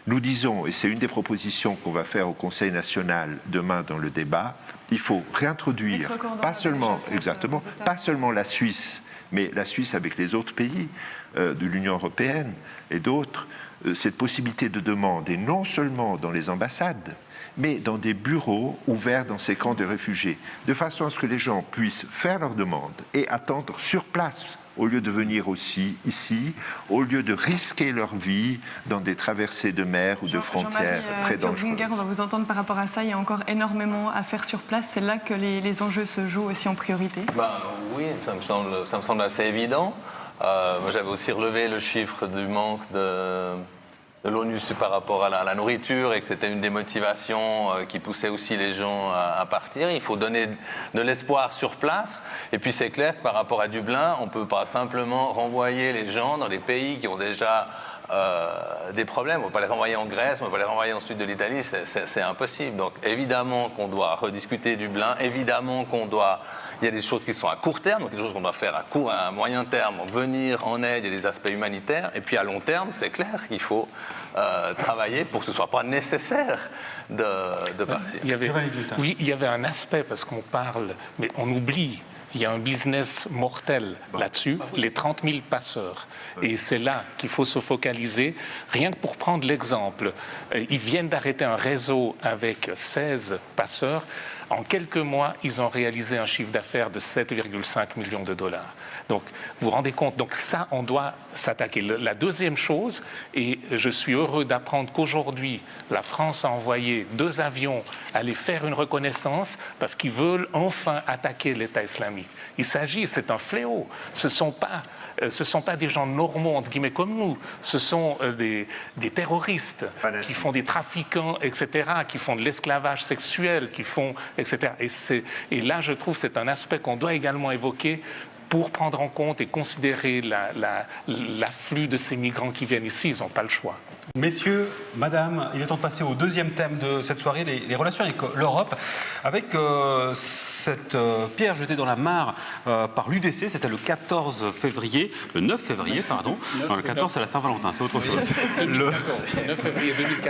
Nous disons, et c'est une des propositions qu'on va faire au Conseil national demain dans le débat, il faut réintroduire, pas seulement la Suisse, mais la Suisse avec les autres pays de l'Union européenne et d'autres, cette possibilité de demande, et non seulement dans les ambassades, mais dans des bureaux ouverts dans ces camps de réfugiés, de façon à ce que les gens puissent faire leurs demandes et attendre sur place, au lieu de venir aussi ici, au lieu de risquer leur vie dans des traversées de mer ou de frontières très dangereuses. On va vous entendre par rapport à ça. Il y a encore énormément à faire sur place. C'est là que les enjeux se jouent aussi en priorité. Oui, ça me semble assez évident. Moi, j'avais aussi relevé le chiffre du manque de l'ONU par rapport à la nourriture et que c'était une des motivations qui poussait aussi les gens à partir. Il faut donner de l'espoir sur place. Et puis c'est clair que par rapport à Dublin, on ne peut pas simplement renvoyer les gens dans les pays qui ont déjà des problèmes. On ne peut pas les renvoyer en Grèce, on ne peut pas les renvoyer en sud de l'Italie, c'est impossible. Donc évidemment qu'on doit rediscuter Dublin, évidemment il y a des choses qui sont à court terme, donc il y a des choses qu'on doit faire à moyen terme, venir en aide, il y a des aspects humanitaires, et puis à long terme, c'est clair qu'il faut travailler pour que ce ne soit pas nécessaire de partir. Il y avait un aspect, parce qu'on parle, mais on oublie. Il y a un business mortel là-dessus, les 30 000 passeurs. Et c'est là qu'il faut se focaliser. Rien que pour prendre l'exemple, ils viennent d'arrêter un réseau avec 16 passeurs. En quelques mois, ils ont réalisé un chiffre d'affaires de 7,5 millions de dollars. Donc, vous vous rendez compte, donc ça, on doit s'attaquer. La deuxième chose, et je suis heureux d'apprendre qu'aujourd'hui, la France a envoyé 2 avions aller faire une reconnaissance parce qu'ils veulent enfin attaquer l'État islamique. Il s'agit, c'est un fléau. Ce ne sont pas des gens normaux, entre guillemets, comme nous. Ce sont des terroristes qui font des trafiquants, etc., qui font de l'esclavage sexuel, qui font, etc. Et là, je trouve que c'est un aspect qu'on doit également évoquer pour prendre en compte et considérer l'afflux de ces migrants qui viennent ici. Ils n'ont pas le choix. Messieurs, madame, il est temps de passer au deuxième thème de cette soirée, les relations avec l'Europe, avec cette pierre jetée dans la mare par l'UDC, c'était le 9 février, pardon. Non, le 14 c'est la Saint-Valentin, c'est autre chose. Le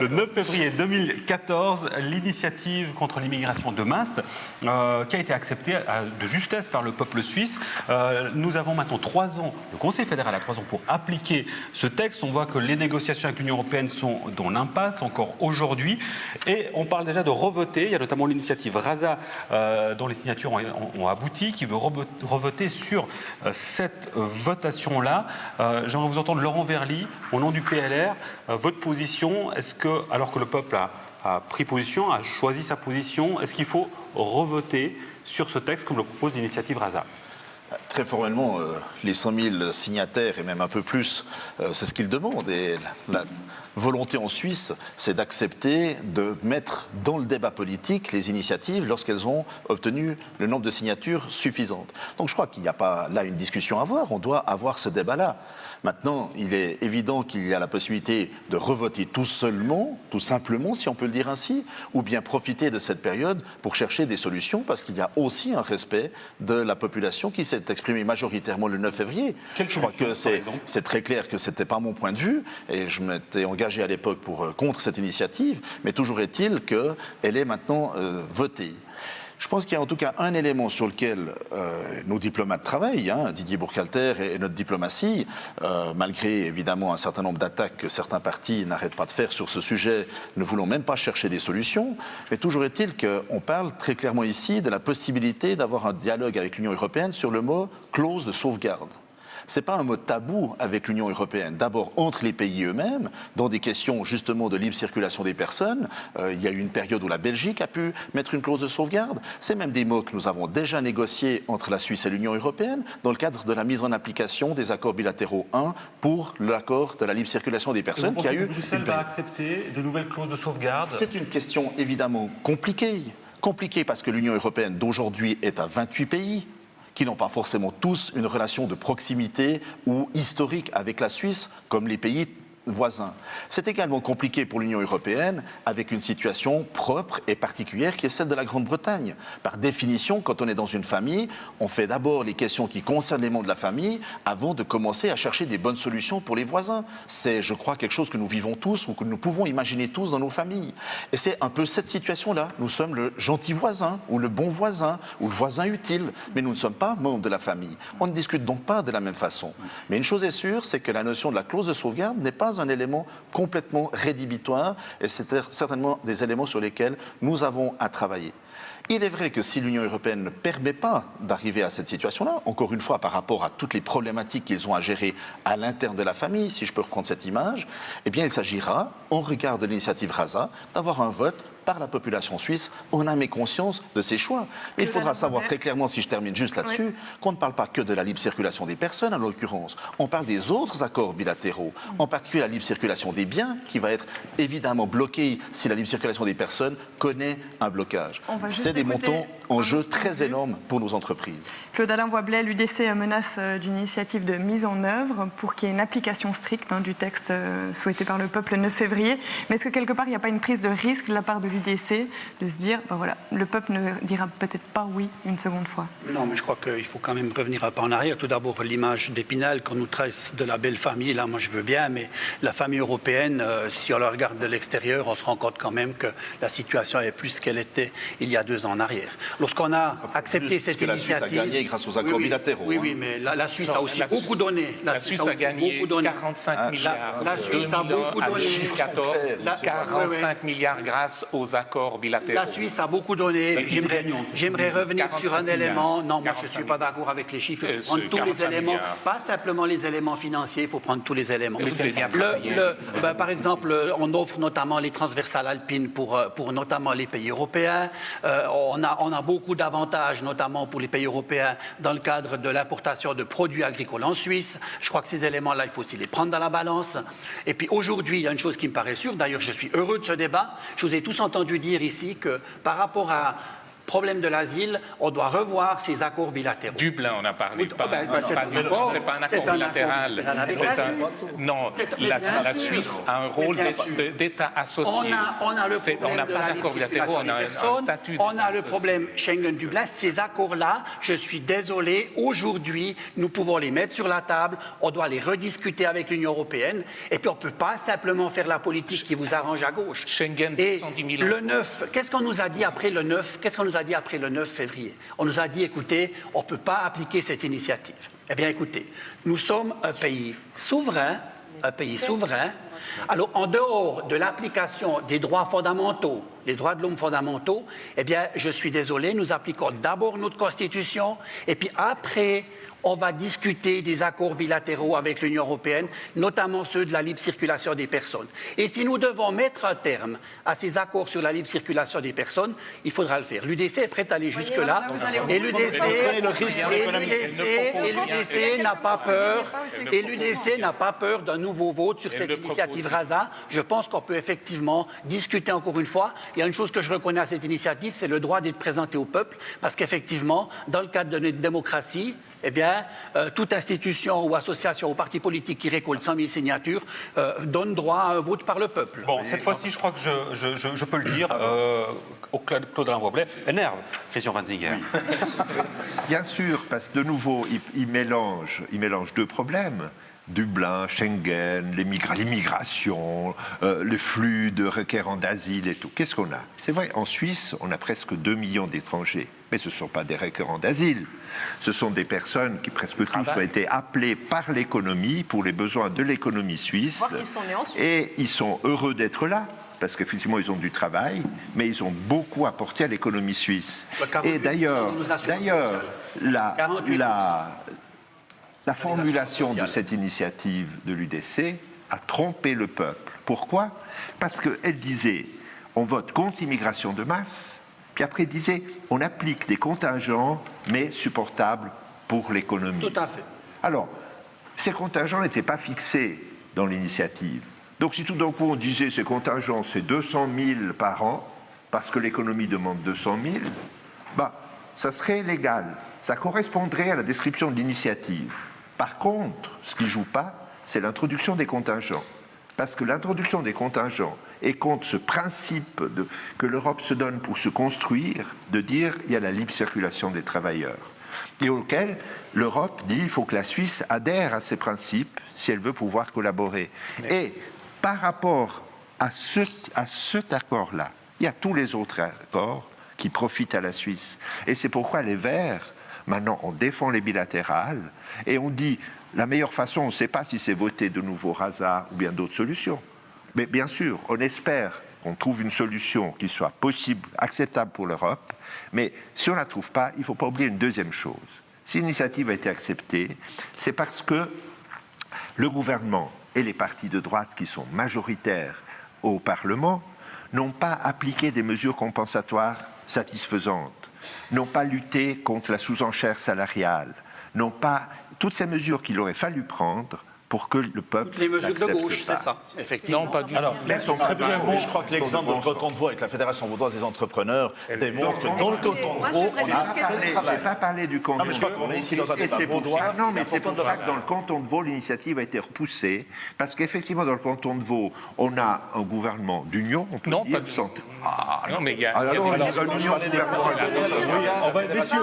9 février 2014, l'initiative contre l'immigration de masse qui a été acceptée de justesse par le peuple suisse. Nous avons maintenant 3 ans, le Conseil fédéral a 3 ans pour appliquer ce texte. On voit que les négociations avec l'Union européenne sont dans l'impasse encore aujourd'hui et on parle déjà de revoter. Il y a notamment l'initiative RASA dont les signatures ont abouti, qui veut revoter sur cette votation-là. J'aimerais vous entendre, Laurent Verly, au nom du PLR, votre position. Est-ce que, alors que le peuple a pris position, a choisi sa position, est-ce qu'il faut revoter sur ce texte comme le propose l'initiative RASA ? Très formellement, les 100 000 signataires, et même un peu plus, c'est ce qu'ils demandent. Et la volonté en Suisse, c'est d'accepter de mettre dans le débat politique les initiatives lorsqu'elles ont obtenu le nombre de signatures suffisantes. Donc je crois qu'il n'y a pas là une discussion à avoir, on doit avoir ce débat-là. Maintenant, il est évident qu'il y a la possibilité de revoter tout simplement, si on peut le dire ainsi, ou bien profiter de cette période pour chercher des solutions, parce qu'il y a aussi un respect de la population qui s'est exprimée majoritairement le 9 février. Je crois que c'est très clair que ce n'était pas mon point de vue, et je m'étais engagé à l'époque contre cette initiative, mais toujours est-il qu'elle est maintenant votée. Je pense qu'il y a en tout cas un élément sur lequel nos diplomates travaillent, Didier Burkhalter et notre diplomatie, malgré évidemment un certain nombre d'attaques que certains partis n'arrêtent pas de faire sur ce sujet, ne voulant même pas chercher des solutions. Mais toujours est-il qu'on parle très clairement ici de la possibilité d'avoir un dialogue avec l'Union européenne sur le mot clause de sauvegarde. Ce n'est pas un mot tabou avec l'Union européenne. D'abord, entre les pays eux-mêmes, dans des questions justement de libre circulation des personnes. Il y a eu une période où la Belgique a pu mettre une clause de sauvegarde. C'est même des mots que nous avons déjà négociés entre la Suisse et l'Union européenne dans le cadre de la mise en application des accords bilatéraux 1 pour l'accord de la libre circulation des personnes qui a eu... Bruxelles va accepter de nouvelles clauses de sauvegarde? C'est une question évidemment compliquée. Compliquée parce que l'Union européenne d'aujourd'hui est à 28 pays, qui n'ont pas forcément tous une relation de proximité ou historique avec la Suisse, comme les pays voisins. C'est également compliqué pour l'Union européenne avec une situation propre et particulière qui est celle de la Grande-Bretagne. Par définition, quand on est dans une famille, on fait d'abord les questions qui concernent les membres de la famille avant de commencer à chercher des bonnes solutions pour les voisins. C'est, je crois, quelque chose que nous vivons tous ou que nous pouvons imaginer tous dans nos familles. Et c'est un peu cette situation-là. Nous sommes le gentil voisin ou le bon voisin ou le voisin utile, mais nous ne sommes pas membres de la famille. On ne discute donc pas de la même façon. Mais une chose est sûre, c'est que la notion de la clause de sauvegarde n'est pas un élément complètement rédhibitoire et c'est certainement des éléments sur lesquels nous avons à travailler. Il est vrai que si l'Union européenne ne permet pas d'arriver à cette situation-là, encore une fois par rapport à toutes les problématiques qu'ils ont à gérer à l'interne de la famille, si je peux reprendre cette image, eh bien il s'agira, en regard de l'initiative RASA, d'avoir un vote par la population suisse en âme et conscience de ses choix. Mais il faudra savoir très clairement, si je termine juste là-dessus, qu'on ne parle pas que de la libre circulation des personnes, en l'occurrence. On parle des autres accords bilatéraux, en particulier la libre circulation des biens, qui va être évidemment bloquée si la libre circulation des personnes connaît un blocage. C'est des montants en jeu très énormes pour nos entreprises. Claude-Alain Voiblet, l'UDC menace d'une initiative de mise en œuvre pour qu'il y ait une application stricte du texte souhaité par le peuple le 9 février. Mais est-ce que quelque part, il n'y a pas une prise de risque de la part de l'UDC de se dire, voilà, le peuple ne dira peut-être pas oui une seconde fois? Non, mais je crois qu'il faut quand même revenir un pas en arrière. Tout d'abord, l'image d'Épinal qu'on nous tresse de la belle famille, là, moi je veux bien, mais la famille européenne, si on la regarde de l'extérieur, on se rend compte quand même que la situation est plus qu'elle était il y a 2 ans en arrière. Lorsqu'on a accepté cette initiative... La Suisse a gagné grâce aux accords bilatéraux. Oui, mais la Suisse a aussi beaucoup donné. La Suisse a gagné 45 milliards. La Suisse a beaucoup donné. 2014, 45 milliards grâce aux accords bilatéraux. La Suisse a beaucoup donné. J'aimerais revenir sur un élément. Non, moi je ne suis pas d'accord avec les chiffres. Il faut prendre tous les éléments, pas simplement les éléments financiers, il faut prendre tous les éléments. Par exemple, on offre notamment les transversales alpines pour notamment les pays européens. On a beaucoup d'avantages, notamment pour les pays européens, dans le cadre de l'importation de produits agricoles en Suisse. Je crois que ces éléments-là, il faut aussi les prendre dans la balance. Et puis aujourd'hui, il y a une chose qui me paraît sûre, d'ailleurs je suis heureux de ce débat, je vous ai tous entendu dire ici que par rapport à problème de l'asile, on doit revoir ces accords bilatéraux. Dublin, on a parlé. C'est pas un accord bilatéral. Non, la Suisse a un rôle d'État associé. On a le problème de la libre circulation des personnes. On a le problème Schengen-Dublin. Ces accords-là, je suis désolé, aujourd'hui, nous pouvons les mettre sur la table. On doit les rediscuter avec l'Union européenne. Et puis, on ne peut pas simplement faire la politique qui vous arrange à gauche. Schengen, et 110 000 le 9, qu'est-ce qu'on nous a dit après le 9 ? Qu'est-ce qu'on nous a dit après le 9 février? On nous a dit, écoutez, on ne peut pas appliquer cette initiative. Eh bien, écoutez, nous sommes un pays souverain, Alors, en dehors de l'application des droits fondamentaux, les droits de l'homme fondamentaux, eh bien, je suis désolé, nous appliquons d'abord notre Constitution, et puis après, on va discuter des accords bilatéraux avec l'Union européenne, notamment ceux de la libre circulation des personnes. Et si nous devons mettre un terme à ces accords sur la libre circulation des personnes, il faudra le faire. L'UDC est prête à aller jusque-là, et l'UDC n'a pas peur, et l'UDC n'a pas peur d'un nouveau vote sur cette initiative RASA. Je pense qu'on peut effectivement discuter encore une fois. Il y a une chose que je reconnais à cette initiative, c'est le droit d'être présenté au peuple, parce qu'effectivement, dans le cadre de notre démocratie, eh bien, toute institution ou association ou parti politique qui récolte 100 000 signatures donne droit à un vote par le peuple. Bon, cette fois-ci, je crois que je peux le dire au Claude-Alain Voiblet. Énerve, Christian Wanzinger. Bien sûr, parce que de nouveau, il mélange 2 problèmes. Dublin, Schengen, l'immigration, le flux de requérants d'asile et tout. Qu'est-ce qu'on a? C'est vrai, en Suisse, on a presque 2 millions d'étrangers, mais ce ne sont pas des requérants d'asile. Ce sont des personnes qui, presque tous, ont été appelées par l'économie, pour les besoins de l'économie suisse. Et ils sont heureux d'être là, parce qu'effectivement, ils ont du travail, mais ils ont beaucoup apporté à l'économie suisse. Et d'ailleurs, la formulation de cette initiative de l'UDC a trompé le peuple. Pourquoi? Parce qu'elle disait, on vote contre l'immigration de masse, puis après elle disait, on applique des contingents, mais supportables pour l'économie. Tout à fait. Alors, ces contingents n'étaient pas fixés dans l'initiative. Donc si tout d'un coup on disait, ces contingents, c'est 200 000 par an, parce que l'économie demande 200 000, ça serait légal. Ça correspondrait à la description de l'initiative. Par contre, ce qui ne joue pas, c'est l'introduction des contingents. Parce que l'introduction des contingents est contre ce principe que l'Europe se donne pour se construire, de dire qu'il y a la libre circulation des travailleurs. Et auquel l'Europe dit qu'il faut que la Suisse adhère à ces principes si elle veut pouvoir collaborer. Et par rapport à cet accord-là, il y a tous les autres accords qui profitent à la Suisse. Et c'est pourquoi les Verts, maintenant, on défend les bilatérales et on dit la meilleure façon, on ne sait pas si c'est voter de nouveau Rasa ou bien d'autres solutions. Mais bien sûr, on espère qu'on trouve une solution qui soit possible, acceptable pour l'Europe. Mais si on ne la trouve pas, il ne faut pas oublier une deuxième chose. Si l'initiative a été acceptée, c'est parce que le gouvernement et les partis de droite qui sont majoritaires au Parlement n'ont pas appliqué des mesures compensatoires satisfaisantes, n'ont pas lutté contre la sous-enchère salariale, n'ont pas toutes ces mesures qu'il aurait fallu prendre pour que le peuple les mesures de gauche, c'est ça, effectivement. Non, pas du tout. Alors, je crois que l'exemple de canton de Vaud avec la Fédération vaudoise des entrepreneurs démontre que dans le canton de Vaud, on a fait le travail. Je n'ai pas parlé du canton de Vaud. Non, mais je crois qu'on est ici dans un débat vaudois. Non, mais c'est pour ça que dans le canton de Vaud, l'initiative a été repoussée, parce qu'effectivement, dans le canton de Vaud, on a un gouvernement d'union, on peut dire, santé. Non, mais il y a... On va juste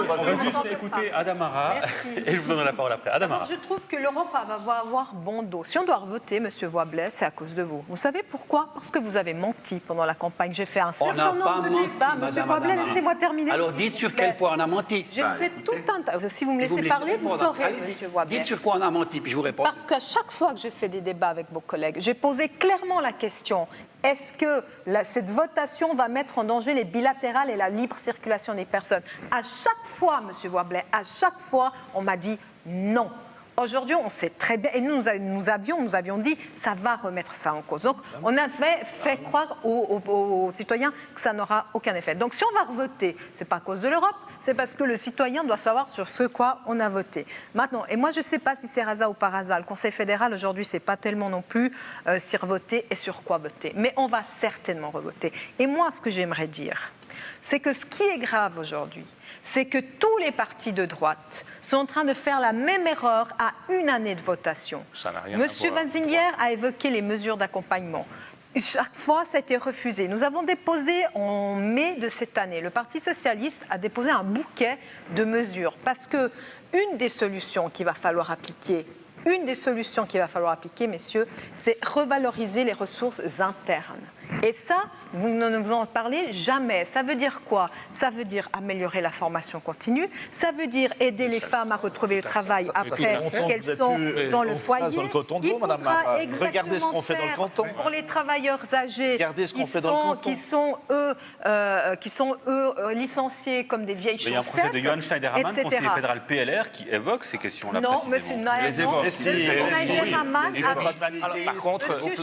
écouter Adamara, et je vous donne la parole après. Adamara. Je trouve que l'Europe va avoir bon dos. Si on doit revoter, M. Voiblès, c'est à cause de vous. Vous savez pourquoi? Parce que vous avez menti pendant la campagne. J'ai fait un certain nombre de débats. M. Voiblès, laissez-moi terminer. Alors dites sur quel point on a menti. J'ai fait tout un tas. Si vous me laissez parler, vous saurez, M. Voiblès. Dites sur quoi on a menti, puis je vous réponds. Parce qu'à chaque fois que j'ai fait des débats avec vos collègues, j'ai posé clairement la question: est-ce que cette votation va mettre en danger les bilatérales et la libre circulation des personnes? À chaque fois, M. Voiblès, à chaque fois, on m'a dit non. Aujourd'hui, on sait très bien, et nous avions dit, ça va remettre ça en cause. Donc, on a fait croire aux citoyens que ça n'aura aucun effet. Donc, si on va revoter, c'est pas à cause de l'Europe, c'est parce que le citoyen doit savoir sur ce quoi on a voté. Maintenant, et moi, je ne sais pas si c'est Rasa ou pas Rasa. Le Conseil fédéral, aujourd'hui, c'est pas tellement non plus si revoter et sur quoi voter. Mais on va certainement revoter. Et moi, ce que j'aimerais dire, c'est que ce qui est grave aujourd'hui, c'est que tous les partis de droite sont en train de faire la même erreur à une année de votation. Monsieur Wanzinger a évoqué les mesures d'accompagnement. Chaque fois, ça a été refusé. Nous avons déposé en mai de cette année, le Parti socialiste a déposé un bouquet de mesures parce que une des solutions qu'il va falloir appliquer, messieurs, c'est revaloriser les ressources internes. Et ça, vous ne nous en parlez jamais. Ça veut dire quoi? Ça veut dire améliorer la formation continue, ça veut dire aider les femmes à retrouver le travail après qu'elles sont dans le foyer. Il faudra regardez ce qu'on fait dans le canton. Pour les travailleurs âgés qui sont eux licenciés comme des vieilles chaussettes. Il y a un procès de Johann Schneiderman, conseiller fédéral PLR, qui évoque ces questions-là précisément. Non, monsieur Schneiderman. Par contre, je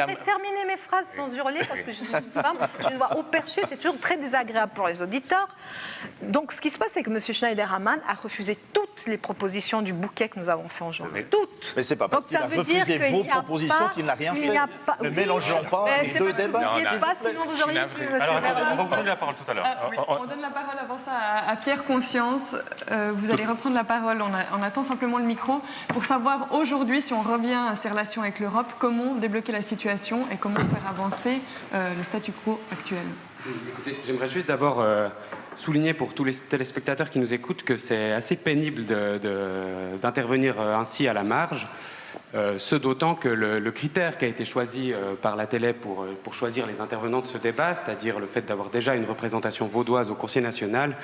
vais terminer mes phrases sans hurler parce que je suis une femme, je ne vois au perché, c'est toujours très désagréable pour les auditeurs. Donc ce qui se passe, c'est que M. Schneiderman a refusé toutes les propositions du bouquet que nous avons fait en janvier. Toutes. Mais c'est pas parce qu'il a refusé vos propositions qu'il n'a rien fait. Ne mélangeons pas les deux débats. Sinon vous auriez pu, M. On va vous donner la parole tout à l'heure. On donne la parole avant ça à Pierre Conscience. Vous allez reprendre la parole. On attend simplement le micro pour savoir aujourd'hui, si on revient à ces relations avec l'Europe, comment débloquer la situation et comment faire avancer le statu quo actuel. Écoutez, j'aimerais juste d'abord souligner pour tous les téléspectateurs qui nous écoutent que c'est assez pénible d'intervenir ainsi à la marge. Ce d'autant que le critère qui a été choisi par la télé pour choisir les intervenants de ce débat, c'est-à-dire le fait d'avoir déjà une représentation vaudoise au Conseil national,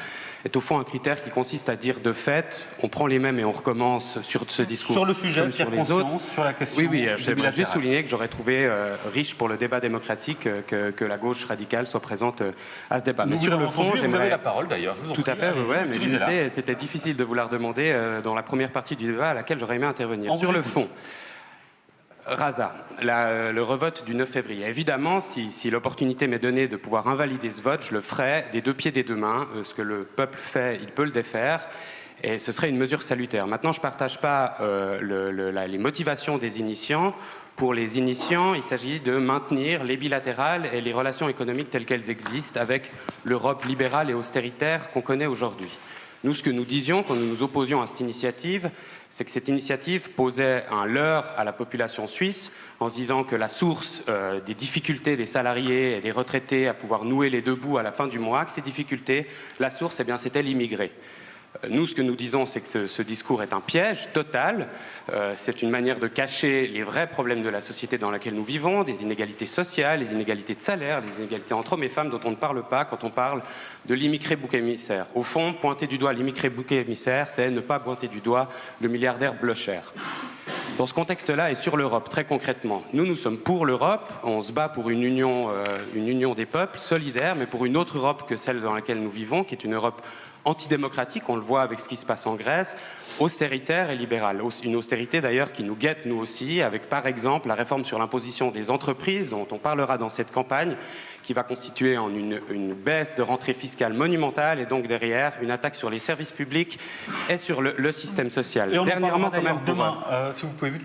est au fond un critère qui consiste à dire de fait, on prend les mêmes et on recommence sur ce discours. Sur le sujet, comme sur les autres. Sur la question. Oui, j'aimerais juste souligner que j'aurais trouvé riche pour le débat démocratique que la gauche radicale soit présente à ce débat. Mais sur le fond, vous avez la parole d'ailleurs. Tout à fait, oui, mais c'était difficile de vous la redemander dans la première partie du débat à laquelle j'aurais aimé intervenir. Sur le fond. Rasa, le revote du 9 février. Évidemment, si l'opportunité m'est donnée de pouvoir invalider ce vote, je le ferai des deux pieds des deux mains. Ce que le peuple fait, il peut le défaire. Et ce serait une mesure salutaire. Maintenant, je ne partage pas les motivations des initiants. Pour les initiants, il s'agit de maintenir les bilatérales et les relations économiques telles qu'elles existent avec l'Europe libérale et austéritaire qu'on connaît aujourd'hui. Nous, ce que nous disions quand nous nous opposions à cette initiative, c'est que cette initiative posait un leurre à la population suisse en se disant que la source des difficultés des salariés et des retraités à pouvoir nouer les deux bouts à la fin du mois, que ces difficultés, la source, eh bien, c'était l'immigré. Nous, ce que nous disons, c'est que ce discours est un piège total. C'est une manière de cacher les vrais problèmes de la société dans laquelle nous vivons, des inégalités sociales, les inégalités de salaire, les inégalités entre hommes et femmes dont on ne parle pas quand on parle de l'immigré bouc émissaire. Au fond, pointer du doigt l'immigré bouc émissaire, c'est ne pas pointer du doigt le milliardaire Blocher. Dans ce contexte-là et sur l'Europe, très concrètement, nous sommes pour l'Europe, on se bat pour une union des peuples solidaire, mais pour une autre Europe que celle dans laquelle nous vivons, qui est une Europe antidémocratique, on le voit avec ce qui se passe en Grèce, austéritaire et libérale. Une austérité d'ailleurs qui nous guette nous aussi, avec par exemple la réforme sur l'imposition des entreprises, dont on parlera dans cette campagne, qui va constituer en une baisse de rentrée fiscale monumentale et donc derrière une attaque sur les services publics et sur le système social. Et on dernièrement, quand même, demain, si vous pouvez vite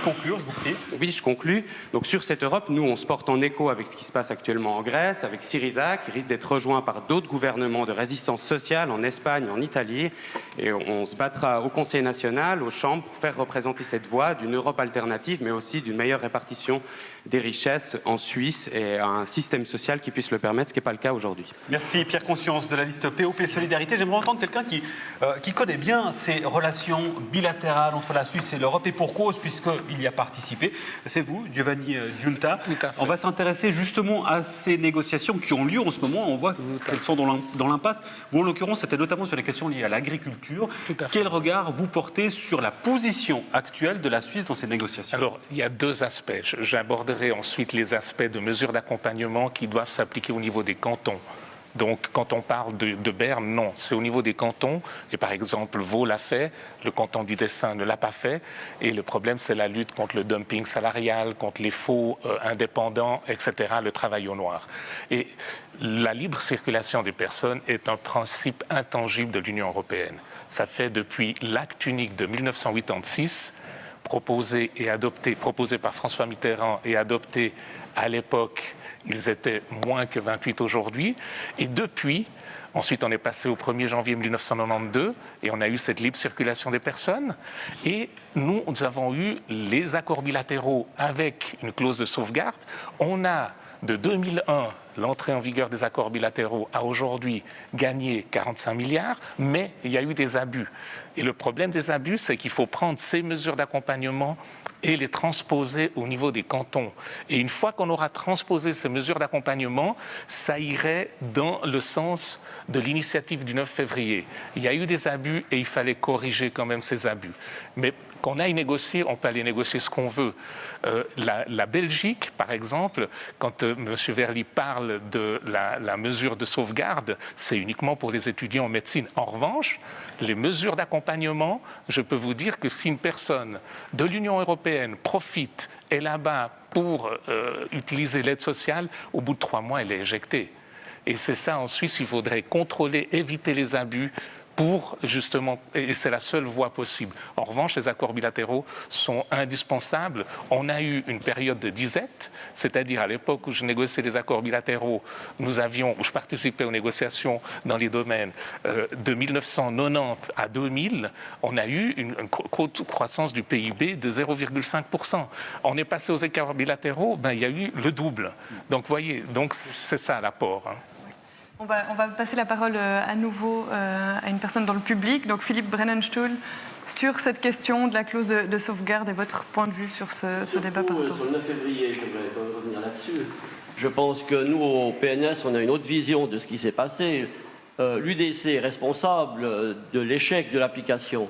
conclure, je vous prie. Oui, je conclus. Donc sur cette Europe, nous, on se porte en écho avec ce qui se passe actuellement en Grèce, avec Syriza, qui risque d'être rejoint par d'autres gouvernements de résistance sociale en Espagne, en Italie, et on se battra au Conseil national, aux chambres, pour faire représenter cette voie d'une Europe alternative, mais aussi d'une meilleure répartition des richesses en Suisse et un système social qui puisse le permettre, ce qui n'est pas le cas aujourd'hui. Merci Pierre Conscience de la liste POP Solidarité. J'aimerais entendre quelqu'un qui connaît bien ces relations bilatérales entre la Suisse et l'Europe, et pour cause, puisqu'il y a participé. C'est vous, Giovanni Giunta. On va s'intéresser justement à ces négociations qui ont lieu en ce moment. On voit qu'elles sont dans l'impasse. Vous, en l'occurrence, c'était notamment sur les questions liées à l'agriculture. Quel regard vous portez sur la position actuelle de la Suisse dans ces négociations? Alors, il y a deux aspects. J'aborderai ensuite les aspects de mesures d'accompagnement qui doivent s'appliquer au niveau des cantons. Donc, quand on parle de Berne, non, c'est au niveau des cantons. Et par exemple, Vaud l'a fait, le canton du Tessin ne l'a pas fait. Et le problème, c'est la lutte contre le dumping salarial, contre les faux indépendants, etc., le travail au noir. Et la libre circulation des personnes est un principe intangible de l'Union européenne. Ça fait depuis l'acte unique de 1986, proposé par François Mitterrand et adopté à l'époque. Ils étaient moins que 28 aujourd'hui. Et depuis, ensuite on est passé au 1er janvier 1992 et on a eu cette libre circulation des personnes. Et nous avons eu les accords bilatéraux avec une clause de sauvegarde. On a, de 2001, l'entrée en vigueur des accords bilatéraux a aujourd'hui gagné 45 milliards, mais il y a eu des abus. Et le problème des abus, c'est qu'il faut prendre ces mesures d'accompagnement et les transposer au niveau des cantons. Et une fois qu'on aura transposé ces mesures d'accompagnement, ça irait dans le sens de l'initiative du 9 février. Il y a eu des abus et il fallait corriger quand même ces abus. Mais qu'on aille négocier, on peut aller négocier ce qu'on veut. La Belgique, par exemple, quand M. Verly parle de la mesure de sauvegarde, c'est uniquement pour les étudiants en médecine. En revanche, les mesures d'accompagnement, je peux vous dire que si une personne de l'Union européenne profite, est là-bas pour utiliser l'aide sociale, au bout de 3 mois, elle est éjectée. Et c'est ça, en Suisse, il faudrait contrôler, éviter les abus, pour justement, et c'est la seule voie possible. En revanche, les accords bilatéraux sont indispensables. On a eu une période de disette, c'est-à-dire à l'époque où je négociais les accords bilatéraux, où je participais aux négociations dans les domaines de 1990 à 2000, on a eu une croissance du PIB de 0,5%. On est passé aux accords bilatéraux, il y a eu le double. Donc, vous voyez, c'est ça l'apport. On va passer la parole à nouveau à une personne dans le public, donc Philippe Brennenstuhl, sur cette question de la clause de sauvegarde et votre point de vue sur ce débat par rapport. Sur le 9 février, je voudrais revenir là-dessus. Je pense que nous, au PNS, on a une autre vision de ce qui s'est passé. L'UDC est responsable de l'échec de l'application.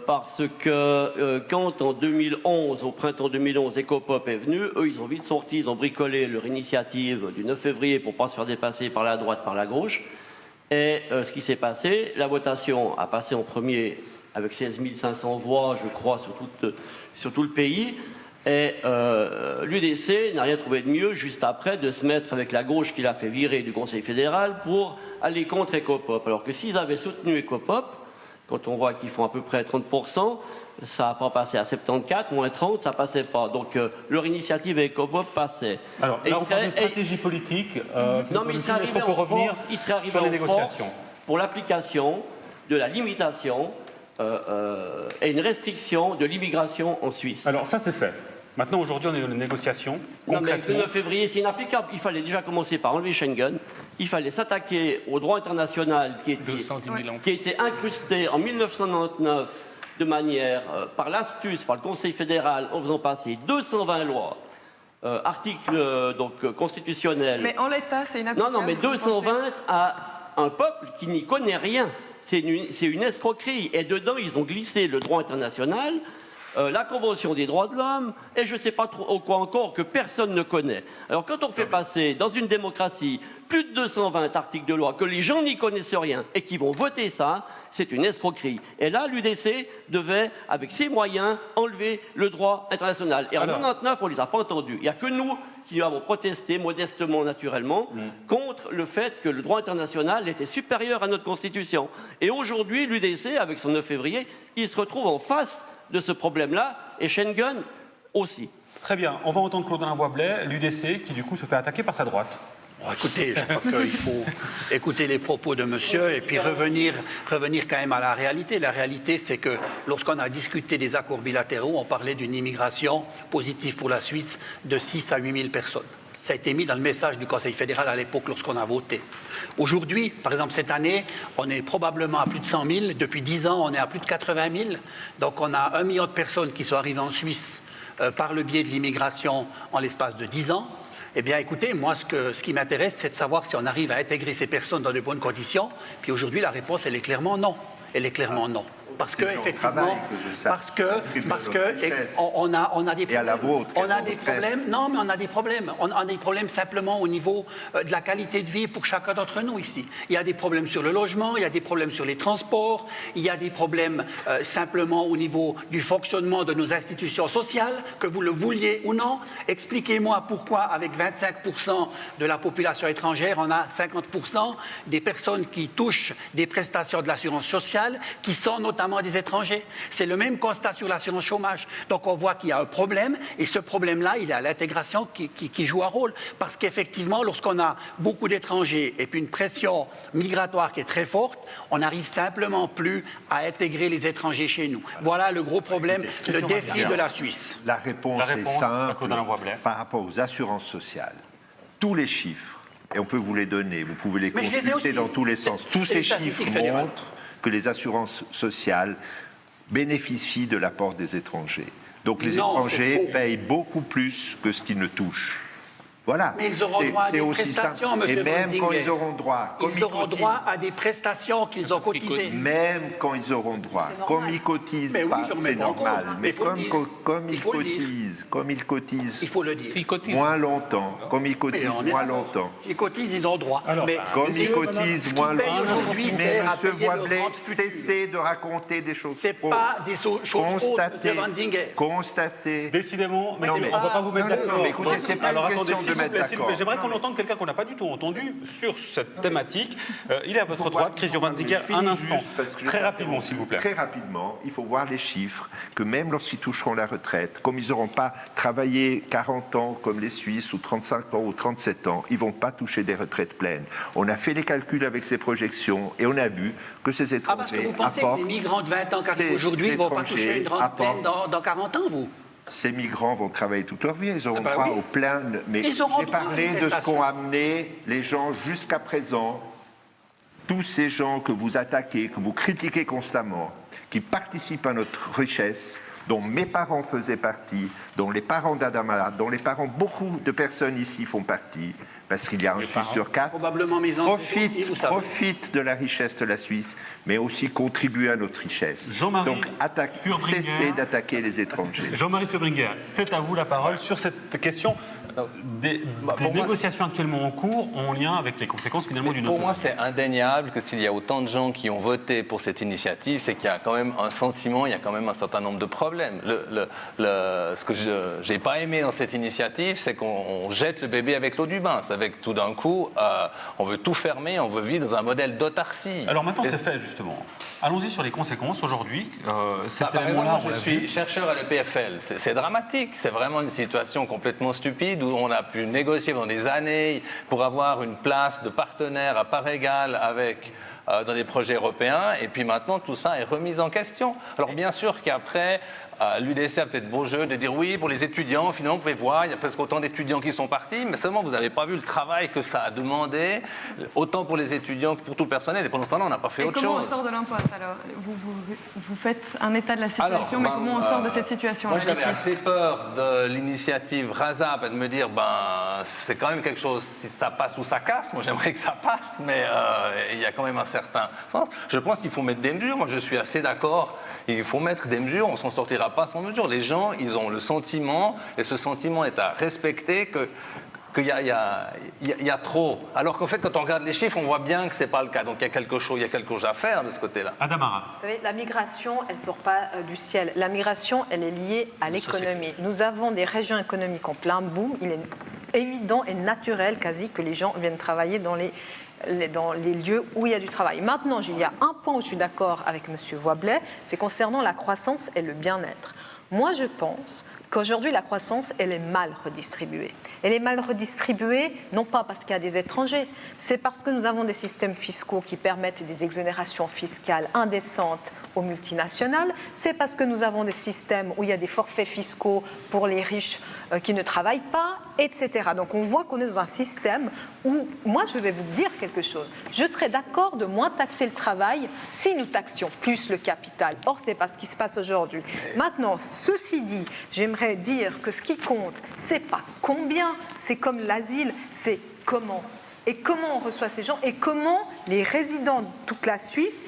Parce que quand en 2011, au printemps 2011, Ecopop est venu, eux ils ont vite sorti, ils ont bricolé leur initiative du 9 février pour ne pas se faire dépasser par la droite, par la gauche. Et ce qui s'est passé, la votation a passé en premier avec 16 500 voix, je crois, sur tout le pays. Et l'UDC n'a rien trouvé de mieux juste après de se mettre avec la gauche qui l'a fait virer du Conseil fédéral pour aller contre Ecopop. Alors que s'ils avaient soutenu Ecopop, quand on voit qu'ils font à peu près 30%, ça n'a pas passé à 74, moins 30, ça ne passait pas. Donc leur initiative avec Ecopop passait. Alors là, on parle de stratégie politique. Non, mais il serait arrivé en force, sur les négociations pour l'application de la limitation et une restriction de l'immigration en Suisse. Alors ça, c'est fait. Maintenant, aujourd'hui, on est dans les négociations. Non, mais le 9 février, c'est inapplicable. Il fallait déjà commencer par enlever Schengen. Il fallait s'attaquer au droit international qui était incrusté en 1999 de manière, par l'astuce, par le Conseil fédéral, en faisant passer 220 lois, articles constitutionnels. Mais en l'état, c'est inapplicable. Non, mais 220 à un peuple qui n'y connaît rien. C'est une escroquerie. Et dedans, ils ont glissé le droit international, la Convention des droits de l'homme, et je ne sais pas trop quoi encore, que personne ne connaît. Alors quand on fait passer dans une démocratie plus de 220 articles de loi, que les gens n'y connaissent rien et qui vont voter ça, c'est une escroquerie. Et là, l'UDC devait, avec ses moyens, enlever le droit international. Et en 1999, on ne les a pas entendus. Il n'y a que nous qui avons protesté modestement, naturellement, contre le fait que le droit international était supérieur à notre Constitution. Et aujourd'hui, l'UDC, avec son 9 février, il se retrouve en face de ce problème-là, et Schengen aussi. Très bien, on va entendre Claudin Voiblay, l'UDC, qui du coup se fait attaquer par sa droite. Bon, écoutez, je crois qu'il faut écouter les propos de monsieur et puis revenir quand même à la réalité. La réalité, c'est que lorsqu'on a discuté des accords bilatéraux, on parlait d'une immigration positive pour la Suisse de 6 à 8 000 personnes. Ça a été mis dans le message du Conseil fédéral à l'époque lorsqu'on a voté. Aujourd'hui, par exemple cette année, on est probablement à plus de 100 000. Depuis 10 ans, on est à plus de 80 000. Donc on a 1 million de personnes qui sont arrivées en Suisse par le biais de l'immigration en l'espace de 10 ans. Eh bien écoutez, moi ce qui m'intéresse, c'est de savoir si on arrive à intégrer ces personnes dans de bonnes conditions. Puis aujourd'hui, la réponse, elle est clairement non. Elle est clairement non. Parce que effectivement, on a des problèmes. On a des problèmes. Non, mais on a des problèmes. On a des problèmes simplement au niveau de la qualité de vie pour chacun d'entre nous ici. Il y a des problèmes sur le logement, il y a des problèmes sur les transports, il y a des problèmes simplement au niveau du fonctionnement de nos institutions sociales, que vous le vouliez ou non. Expliquez-moi pourquoi, avec 25% de la population étrangère, on a 50% des personnes qui touchent des prestations de l'assurance sociale, qui sont notamment des étrangers. C'est le même constat sur l'assurance chômage. Donc on voit qu'il y a un problème, et ce problème-là, il est à l'intégration qui joue un rôle. Parce qu'effectivement, lorsqu'on a beaucoup d'étrangers et puis une pression migratoire qui est très forte, on n'arrive simplement plus à intégrer les étrangers chez nous. Voilà le gros problème, le défi de la Suisse. La réponse est simple par rapport aux assurances sociales. Tous les chiffres, et on peut vous les donner, vous pouvez les consulter dans tous les sens, tous ces chiffres montrent que les assurances sociales bénéficient de l'apport des étrangers. Donc les étrangers payent beaucoup plus que ce qu'ils ne touchent. Voilà. Mais ils auront droit à des prestations, M. Et même quand ils auront droit, ils auront droit à des prestations qu'ils ont cotisées. Même quand ils auront droit, comme ils cotisent pas, c'est normal. Mais comme ils cotisent, il faut le dire, moins longtemps, comme ils cotisent moins longtemps. S'ils cotisent, ils ont droit. Comme ils cotisent moins longtemps. Mais M. Voiblay, cessez de raconter des choses fausses. C'est pas des choses constatées. Décidément, mais on ne va pas vous mettre d'accord. Mais écoutez, c'est pas une question de j'aimerais qu'on entende quelqu'un qu'on n'a pas du tout entendu sur cette thématique. Il est à votre droite, Christian Wanzinger, un instant. Très rapidement, s'il vous plaît. Très rapidement, il faut voir les chiffres, que même lorsqu'ils toucheront la retraite, comme ils n'auront pas travaillé 40 ans comme les Suisses, ou 35 ans, ou 37 ans, ils ne vont pas toucher des retraites pleines. On a fait les calculs avec ces projections, et on a vu que ces étrangers parce que vous pensez que les migrants de 20 ans qui arrivent aujourd'hui ne vont pas toucher une rente pleine dans 40 ans, vous ? ces migrants vont travailler toute leur vie, ils auront droit aux plein. Mais j'ai parlé de ce qu'ont amené les gens jusqu'à présent, tous ces gens que vous attaquez, que vous critiquez constamment, qui participent à notre richesse, dont mes parents faisaient partie, dont les parents d'Adama, dont les parents, beaucoup de personnes ici font partie, parce qu'il y a un Suisse sur 4, profitent de la richesse de la Suisse, mais aussi contribuent à notre richesse. Donc cessez d'attaquer les étrangers. Jean-Marie Furbringer, c'est à vous la parole sur cette question. Des négociations actuellement en cours en lien avec les conséquences finalement du 9 Pour moi, c'est indéniable que s'il y a autant de gens qui ont voté pour cette initiative, c'est qu'il y a quand même un sentiment, il y a quand même un certain nombre de problèmes. Ce que je n'ai pas aimé dans cette initiative, c'est qu'on jette le bébé avec l'eau du bain. C'est avec tout d'un coup, on veut tout fermer, on veut vivre dans un modèle d'autarcie. Alors maintenant, c'est fait justement. Allons-y sur les conséquences aujourd'hui. Par exemple, moi, je suis chercheur à l'EPFL. C'est dramatique. C'est vraiment une situation complètement stupide où on a pu négocier pendant des années pour avoir une place de partenaire à part égale dans des projets européens. Et puis maintenant, tout ça est remis en question. Alors bien sûr qu'après, l'UDC a peut-être beau jeu de dire oui, pour les étudiants, finalement, vous pouvez voir, il y a presque autant d'étudiants qui sont partis, mais seulement vous n'avez pas vu le travail que ça a demandé, autant pour les étudiants que pour tout le personnel. Et pendant ce temps-là, on n'a pas fait autre chose. Comment on sort de l'impasse alors vous faites un état de la situation, mais comment on sort de cette situation? Moi, j'avais assez peur de l'initiative RASAP et de me dire, c'est quand même quelque chose, si ça passe ou ça casse. Moi, j'aimerais que ça passe, mais il y a quand même un certain sens. Je pense qu'il faut mettre des mesures. Moi, je suis assez d'accord. Il faut mettre des mesures, on ne s'en sortira pas sans mesures. Les gens, ils ont le sentiment, et ce sentiment est à respecter, qu'il y a trop. Alors qu'en fait, quand on regarde les chiffres, on voit bien que ce n'est pas le cas. Donc il y a quelque chose à faire de ce côté-là. Adamara. Vous savez, la migration, elle ne sort pas du ciel. La migration, elle est liée à l'économie. Nous avons des régions économiques en plein boom. Il est évident et naturel quasi que les gens viennent travailler dans les lieux où il y a du travail. Maintenant, il y a un point où je suis d'accord avec M. Voiblet, c'est concernant la croissance et le bien-être. Moi, je pense qu'aujourd'hui, la croissance, elle est mal redistribuée. Elle est mal redistribuée, non pas parce qu'il y a des étrangers, c'est parce que nous avons des systèmes fiscaux qui permettent des exonérations fiscales indécentes aux multinationales, c'est parce que nous avons des systèmes où il y a des forfaits fiscaux pour les riches qui ne travaillent pas, etc. Donc on voit qu'on est dans un système où, moi je vais vous dire quelque chose, je serais d'accord de moins taxer le travail si nous taxions plus le capital. Or, c'est pas ce qui se passe aujourd'hui. Maintenant, ceci dit, j'aimerais dire que ce qui compte, c'est pas combien, c'est comme l'asile, c'est comment. Et comment on reçoit ces gens et comment les résidents de toute la Suisse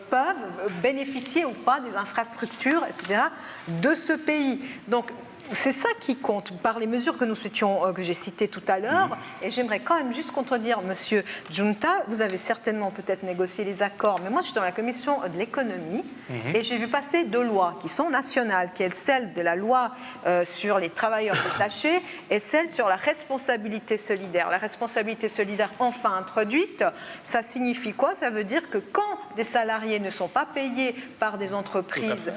peuvent bénéficier ou pas des infrastructures, etc., de ce pays. Donc, c'est ça qui compte par les mesures que j'ai citées tout à l'heure. Et j'aimerais quand même juste contredire Monsieur Giunta. Vous avez certainement peut-être négocié les accords, mais moi je suis dans la commission de l'économie et j'ai vu passer 2 lois qui sont nationales, qui est celle de la loi sur les travailleurs détachés et celle sur la responsabilité solidaire. La responsabilité solidaire enfin introduite, ça signifie quoi? Ça veut dire que quand des salariés ne sont pas payés par des entreprises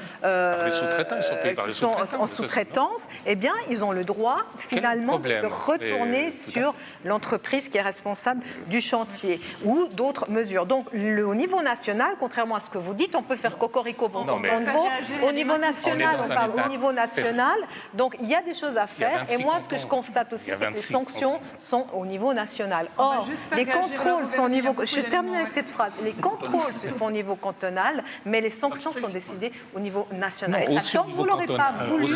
qui sont en sous-traitance, eh bien, ils ont le droit, finalement, de retourner sur l'entreprise qui est responsable du chantier ou d'autres mesures. Donc, au niveau national, contrairement à ce que vous dites, on peut faire cocorico pour au niveau national, on parle au niveau national. Donc, il y a des choses à faire. Et moi, ce que je constate aussi, c'est que les sanctions sont au niveau national. Or, les contrôles sont au niveau... Je termine avec cette phrase. Les contrôles se font au niveau cantonal, mais les sanctions sont décidées au niveau national. Et ça, tant que vous ne l'aurez pas voulu...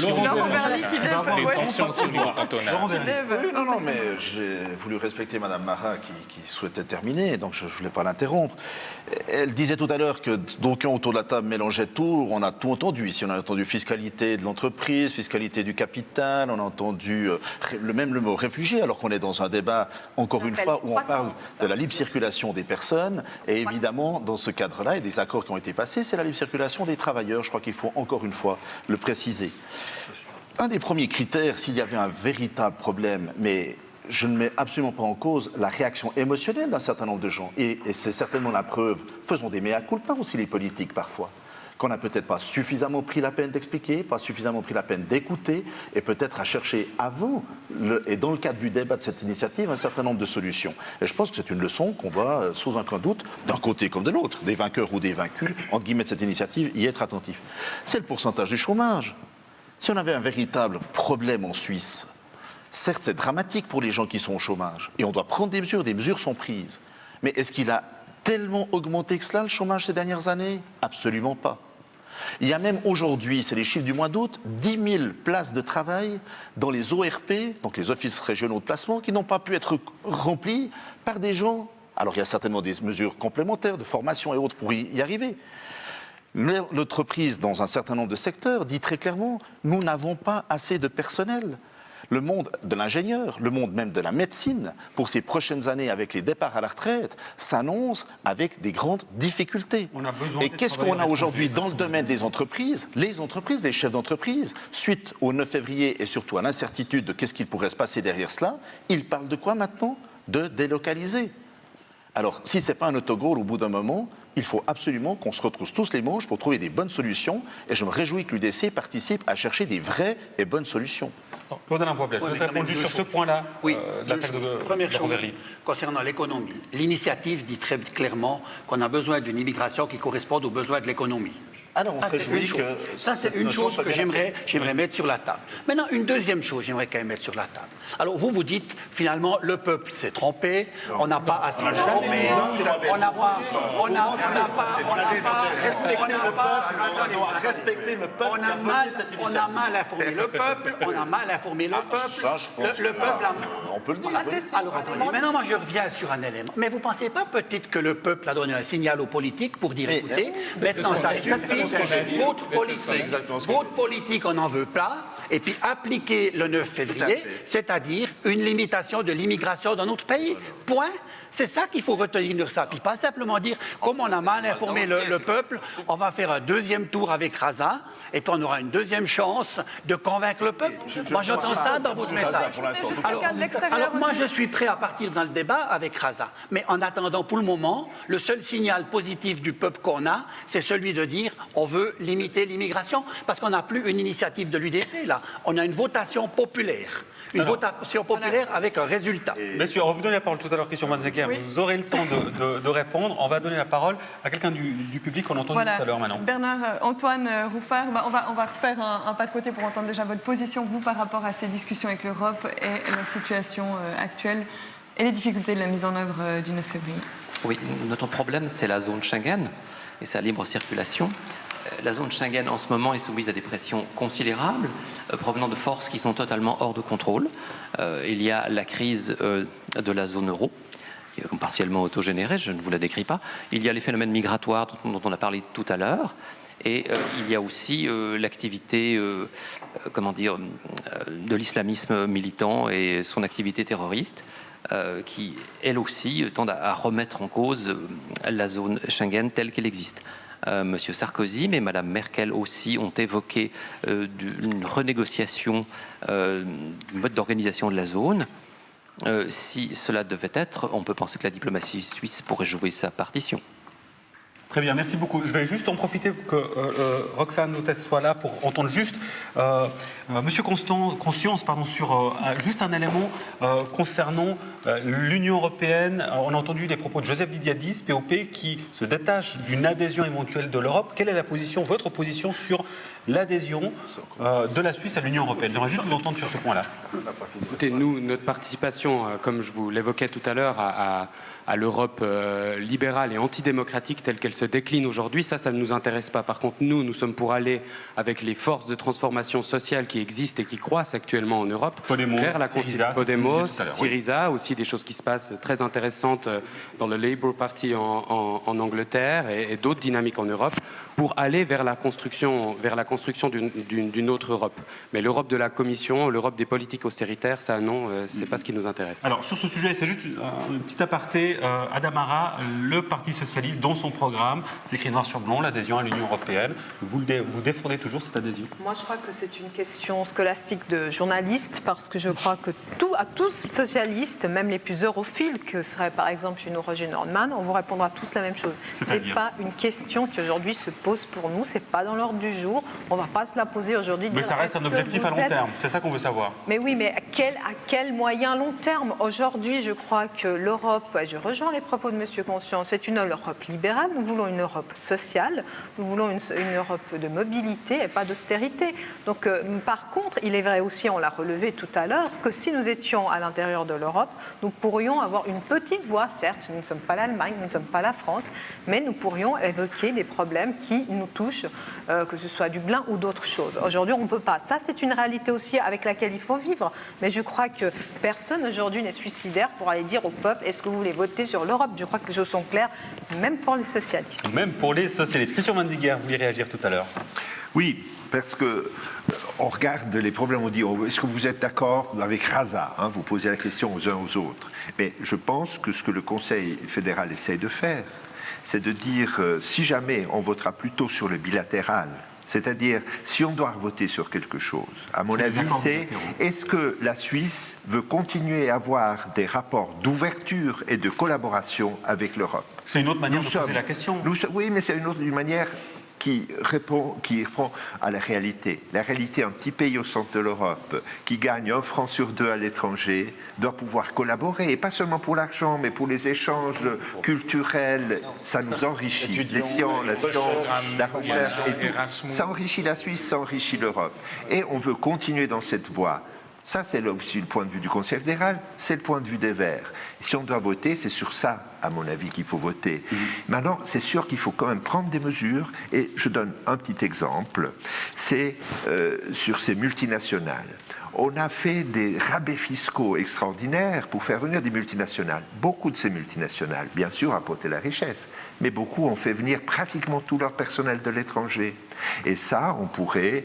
Les sanctions sur le niveau cantonal. Non, mais j'ai voulu respecter Mme Marat qui souhaitait terminer, donc je ne voulais pas l'interrompre. Elle disait tout à l'heure que d'aucuns autour de la table mélangeaient tout. On a tout entendu ici. On a entendu fiscalité de l'entreprise, fiscalité du capital, on a entendu le mot réfugié, alors qu'on est dans un débat, encore une fois, où on parle de la libre circulation des personnes. Et évidemment, dans ce cadre-là, il y a des accords qui ont été passés, c'est la libre circulation des travailleurs. Je crois qu'il faut encore une fois le préciser. Un des premiers critères, s'il y avait un véritable problème, mais je ne mets absolument pas en cause la réaction émotionnelle d'un certain nombre de gens, et c'est certainement la preuve, faisons des mea culpa aussi les politiques parfois, qu'on n'a peut-être pas suffisamment pris la peine d'expliquer, pas suffisamment pris la peine d'écouter, et peut-être à chercher avant, et dans le cadre du débat de cette initiative, un certain nombre de solutions. Et je pense que c'est une leçon qu'on doit, sans aucun doute, d'un côté comme de l'autre, des vainqueurs ou des vaincus, entre guillemets de cette initiative, y être attentif. C'est le pourcentage du chômage. Si on avait un véritable problème en Suisse, certes, c'est dramatique pour les gens qui sont au chômage, et on doit prendre des mesures sont prises. Mais est-ce qu'il a tellement augmenté que cela, le chômage, ces dernières années? Absolument pas. Il y a même aujourd'hui, c'est les chiffres du mois d'août, 10 000 places de travail dans les ORP, donc les offices régionaux de placement, qui n'ont pas pu être remplies par des gens. Alors il y a certainement des mesures complémentaires de formation et autres pour y arriver. L'entreprise, dans un certain nombre de secteurs, dit très clairement, nous n'avons pas assez de personnel. Le monde de l'ingénieur, le monde même de la médecine, pour ces prochaines années avec les départs à la retraite, s'annonce avec des grandes difficultés. Et qu'est-ce qu'on a aujourd'hui dans le domaine des entreprises? Les entreprises, les chefs d'entreprise, suite au 9 février et surtout à l'incertitude de qu'est-ce qu'il pourrait se passer derrière cela, ils parlent de quoi maintenant? De délocaliser. Alors, si ce n'est pas un autogol au bout d'un moment, il faut absolument qu'on se retrousse tous les manches pour trouver des bonnes solutions. Et je me réjouis que l'UDC participe à chercher des vraies et bonnes solutions. Claude Alain Voiblès, je vous réponds juste sur ce point-là. Oui, l'attaque de première chose, concernant l'économie. L'initiative dit très clairement qu'on a besoin d'une immigration qui corresponde aux besoins de l'économie. Alors, on se réjouit que... Ça, c'est une chose que j'aimerais mettre sur la table. Maintenant, une deuxième chose, j'aimerais quand même mettre sur la table. Alors, vous dites, finalement, le peuple s'est trompé, on n'a pas assez informé, on n'a pas respecté le peuple, on doit respecter le peuple, on a mal informé le peuple, le peuple a... On peut le dire. Alors, attendez, maintenant, moi, je reviens sur un élément. Mais vous ne pensez pas peut-être que le peuple a donné un signal aux politiques pour dire, écoutez, maintenant, ça suffit. Votre politique, on n'en veut pas, et puis appliquer le 9 février, c'est-à-dire une limitation de l'immigration dans notre pays. Point. C'est ça qu'il faut retenir ça. Puis pas simplement dire, comme on a mal informé le peuple, on va faire un deuxième tour avec Raza, et puis on aura une deuxième chance de convaincre le peuple. Moi, j'entends ça dans votre message. Alors, moi, je suis prêt à partir dans le débat avec Raza. Mais en attendant, pour le moment, le seul signal positif du peuple qu'on a, c'est celui de dire, on veut limiter l'immigration, parce qu'on n'a plus une initiative de l'UDC, là. On a une votation populaire. Une votation populaire avec un résultat. Messieurs, on va vous donner la parole tout à l'heure, Christian Van Zecker. Oui. Vous aurez le temps de répondre. On va donner la parole à quelqu'un du public qu'on a entendu tout à l'heure maintenant. Antoine Rouffard, on va refaire un pas de côté pour entendre déjà votre position, vous, par rapport à ces discussions avec l'Europe et la situation actuelle et les difficultés de la mise en œuvre du 9 février. Oui, notre problème, c'est la zone Schengen et sa libre circulation. La zone Schengen, en ce moment, est soumise à des pressions considérables provenant de forces qui sont totalement hors de contrôle. Il y a la crise de la zone euro, qui est partiellement autogénérée, je ne vous la décris pas. Il y a les phénomènes migratoires dont on a parlé tout à l'heure. Et il y a aussi l'activité de l'islamisme militant et son activité terroriste, qui, elle aussi, tendent à remettre en cause la zone Schengen telle qu'elle existe. Monsieur Sarkozy, mais Madame Merkel aussi ont évoqué une renégociation du mode d'organisation de la zone. Si cela devait être, on peut penser que la diplomatie suisse pourrait jouer sa partition. Très bien, merci beaucoup. Je vais juste en profiter que Roxane Notès soit là pour entendre juste Monsieur Conscience sur juste un élément concernant l'Union européenne. On a entendu les propos de Joseph Didiadis, POP, qui se détache d'une adhésion éventuelle de l'Europe. Quelle est la position, votre position sur l'adhésion de la Suisse à l'Union européenne? J'aimerais juste vous entendre sur ce point-là. Écoutez, nous, notre participation, comme je vous l'évoquais tout à l'heure, à l'Europe libérale et antidémocratique telle qu'elle se décline aujourd'hui, ça ne nous intéresse pas. Par contre, nous sommes pour aller avec les forces de transformation sociale qui existent et qui croissent actuellement en Europe vers la Podemos, Syriza, aussi des choses qui se passent très intéressantes dans le Labour Party en Angleterre et d'autres dynamiques en Europe, pour aller vers la construction d'une autre Europe. Mais l'Europe de la Commission, l'Europe des politiques austéritaires, ça non, c'est pas ce qui nous intéresse. Alors sur ce sujet, c'est juste un petit aparté. Adamara, le Parti socialiste, dans son programme, c'est écrit noir sur blanc, l'adhésion à l'Union européenne. Vous défendez toujours cette adhésion? Moi, je crois que c'est une question scolastique de journaliste, parce que je crois que à tous socialistes, même les plus europhiles, que serait par exemple chez nous Roger Nordman, on vous répondra tous la même chose. C'est pas une question qui aujourd'hui se pose pour nous, c'est pas dans l'ordre du jour, on va pas se la poser aujourd'hui. Mais ça reste un objectif à long terme, c'est ça qu'on veut savoir. Mais oui, mais à quel moyen long terme? Aujourd'hui, je crois que l'Europe, je rejoins les propos de M. Conscience, c'est une Europe libérale, nous voulons voulons une Europe sociale, nous voulons une Europe de mobilité et pas d'austérité. Donc, par contre, il est vrai aussi, on l'a relevé tout à l'heure, que si nous étions à l'intérieur de l'Europe, nous pourrions avoir une petite voix, certes, nous ne sommes pas l'Allemagne, nous ne sommes pas la France, mais nous pourrions évoquer des problèmes qui nous touchent, que ce soit Dublin ou d'autres choses. Aujourd'hui, on ne peut pas. Ça, c'est une réalité aussi avec laquelle il faut vivre. Mais je crois que personne aujourd'hui n'est suicidaire pour aller dire au peuple, est-ce que vous voulez voter sur l'Europe? Je crois que les choses sont claires, même pour les socialistes. Même pour les socialistes. Christian Manziger, vous vouliez réagir tout à l'heure? Oui, parce que on regarde les problèmes, on dit, est-ce que vous êtes d'accord avec Rasa, hein, vous posez la question aux uns aux autres. Mais je pense que ce que le Conseil fédéral essaie de faire, c'est de dire, si jamais on votera plutôt sur le bilatéral, c'est-à-dire, si on doit voter sur quelque chose, à mon avis, c'est est-ce que la Suisse veut continuer à avoir des rapports d'ouverture et de collaboration avec l'Europe? C'est une autre manière de poser la question. Oui, mais c'est une manière qui répond à la réalité. La réalité, un petit pays au centre de l'Europe qui gagne 1 franc sur 2 à l'étranger doit pouvoir collaborer, et pas seulement pour l'argent, mais pour les échanges culturels. Ça nous enrichit. Les sciences, la science, la recherche, et tout. Ça enrichit la Suisse, ça enrichit l'Europe. Et on veut continuer dans cette voie. Ça, c'est aussi le point de vue du Conseil fédéral, c'est le point de vue des Verts. Et si on doit voter, c'est sur ça, à mon avis, qu'il faut voter. Maintenant, c'est sûr qu'il faut quand même prendre des mesures, et je donne un petit exemple, c'est sur ces multinationales. On a fait des rabais fiscaux extraordinaires pour faire venir des multinationales. Beaucoup de ces multinationales, bien sûr, apportaient la richesse, mais beaucoup ont fait venir pratiquement tout leur personnel de l'étranger. Et ça, on pourrait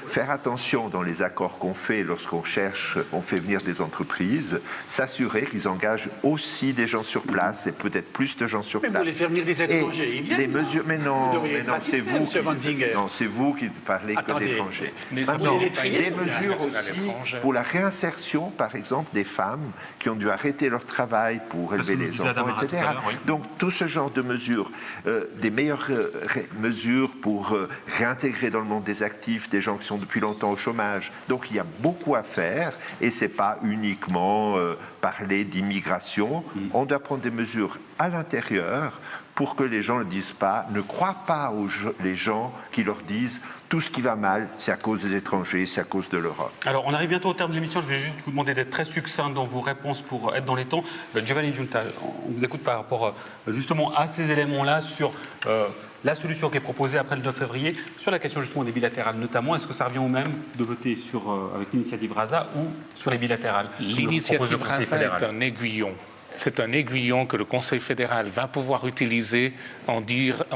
faire attention dans les accords qu'on fait lorsqu'on cherche, on fait venir des entreprises, s'assurer qu'ils engagent aussi des gens sur place et peut-être plus de gens sur place. Mais vous voulez faire venir des étrangers, ils viennent, les mesures, mais non, c'est vous qui parlez que d'étrangers. Maintenant, des mesures aussi pour la réinsertion, par exemple, des femmes qui ont dû arrêter leur travail pour élever les enfants, etc. Donc, tout ce genre de mesures, des meilleures mesures pour réintégrer dans le monde des actifs des gens qui sont depuis longtemps au chômage. Donc il y a beaucoup à faire, et c'est pas uniquement parler d'immigration. On doit prendre des mesures à l'intérieur pour que les gens ne disent pas, ne croient pas les gens qui leur disent tout ce qui va mal, c'est à cause des étrangers, c'est à cause de l'Europe. Alors, on arrive bientôt au terme de l'émission. Je vais juste vous demander d'être très succinct dans vos réponses pour être dans les temps. Giovanni Giunta, on vous écoute par rapport justement à ces éléments-là sur la solution qui est proposée après le 9 février, sur la question justement des bilatérales notamment. Est-ce que ça revient au même de voter avec l'initiative Rasa ou sur les bilatérales? L'initiative Rasa est un aiguillon. C'est un aiguillon que le Conseil fédéral va pouvoir utiliser en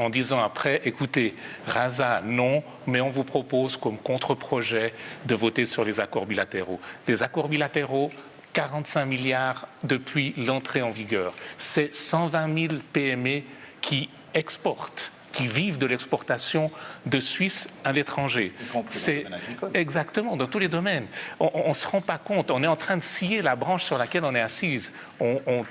disant après, écoutez, Rasa, non, mais on vous propose comme contre-projet de voter sur les accords bilatéraux. Les accords bilatéraux, 45 milliards depuis l'entrée en vigueur. C'est 120 000 PME qui exportent, qui vivent de l'exportation de Suisse à l'étranger. C'est exactement dans tous les domaines. On ne se rend pas compte. On est en train de scier la branche sur laquelle on est assise.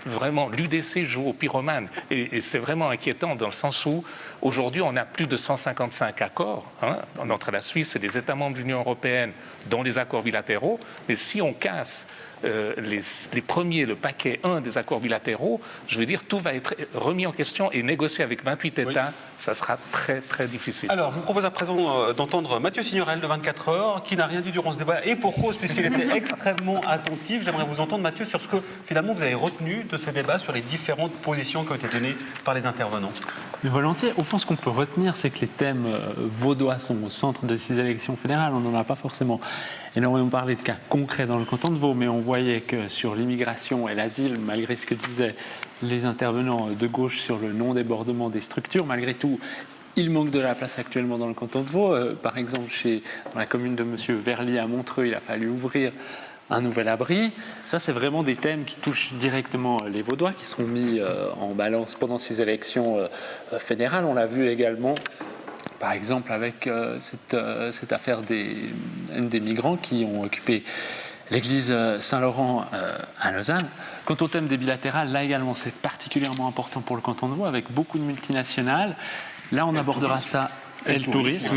Vraiment, l'UDC joue au pyromane. Et c'est vraiment inquiétant dans le sens où aujourd'hui, on a plus de 155 accords entre la Suisse et les États membres de l'Union européenne, dont les accords bilatéraux. Mais si on casse les premiers, le paquet 1 des accords bilatéraux, je veux dire, tout va être remis en question et négocié avec 28 États, ça sera très, très difficile. Alors, je vous propose à présent d'entendre Mathieu Signorel de 24 heures, qui n'a rien dit durant ce débat, et pour cause, puisqu'il était extrêmement attentif. J'aimerais vous entendre, Mathieu, sur ce que, finalement, vous avez retenu de ce débat, sur les différentes positions qui ont été données par les intervenants. Mais volontiers. Au fond, ce qu'on peut retenir, c'est que les thèmes vaudois sont au centre de ces élections fédérales. On n'en a pas forcément énormément parlé de cas concrets dans le canton de Vaud, mais on voyait que sur l'immigration et l'asile, malgré ce que disaient les intervenants de gauche sur le non-débordement des structures, malgré tout, il manque de la place actuellement dans le canton de Vaud. Par exemple, dans la commune de M. Verly à Montreux, il a fallu ouvrir un nouvel abri. Ça, c'est vraiment des thèmes qui touchent directement les Vaudois, qui seront mis en balance pendant ces élections fédérales. On l'a vu également, par exemple, avec cette affaire des migrants qui ont occupé l'église Saint-Laurent à Lausanne. Quant au thème des bilatérales, là également, c'est particulièrement important pour le canton de Vaud, avec beaucoup de multinationales. Là, on abordera ça Et le tourisme,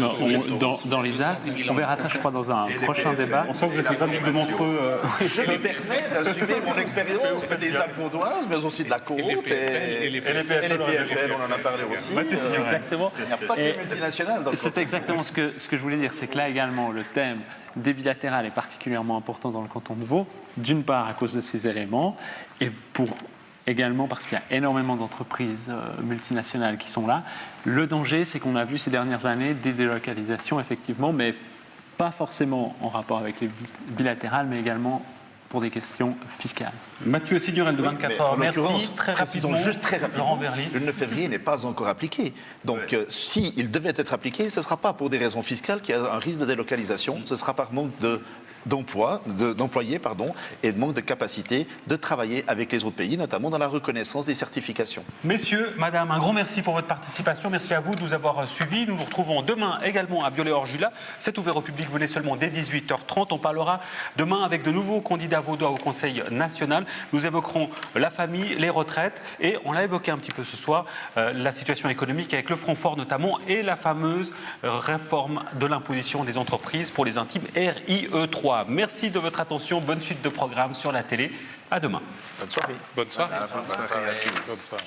dans les Alpes, on verra ça, je crois, dans un prochain débat. On sent que vous êtes les amis de Montreux. Je me permets d'assumer mon expérience des Alpes vaudoises, mais aussi de la côte. Et les PFL, on en a parlé aussi. Exactement. Il n'y a pas que les multinationales dans le C'est exactement ce que je voulais dire. C'est que là également, le thème des bilatérales est particulièrement important dans le canton de Vaud, d'une part à cause de ces éléments, et également parce qu'il y a énormément d'entreprises multinationales qui sont là. Le danger, c'est qu'on a vu ces dernières années des délocalisations, effectivement, mais pas forcément en rapport avec les bilatérales, mais également pour des questions fiscales. Mathieu Signorel de 24 heures, merci. Très rapidement, le 9 février n'est pas encore appliqué. Donc, s'il devait être appliqué, ce ne sera pas pour des raisons fiscales qu'il y a un risque de délocalisation, ce sera par manque d'employés et de manque de capacité de travailler avec les autres pays, notamment dans la reconnaissance des certifications. Messieurs, madame, un grand merci pour votre participation. Merci à vous de nous avoir suivis. Nous nous retrouvons demain également à Biolay-Orjula. C'est ouvert au public. Venez seulement dès 18h30. On parlera demain avec de nouveaux candidats vaudois au Conseil national. Nous évoquerons la famille, les retraites et on l'a évoqué un petit peu ce soir, la situation économique avec le Front Fort notamment et la fameuse réforme de l'imposition des entreprises pour les intimes RIE3. Merci de votre attention. Bonne suite de programme sur la télé. À demain. Bonne soirée. Bonne soirée. Bonne soirée.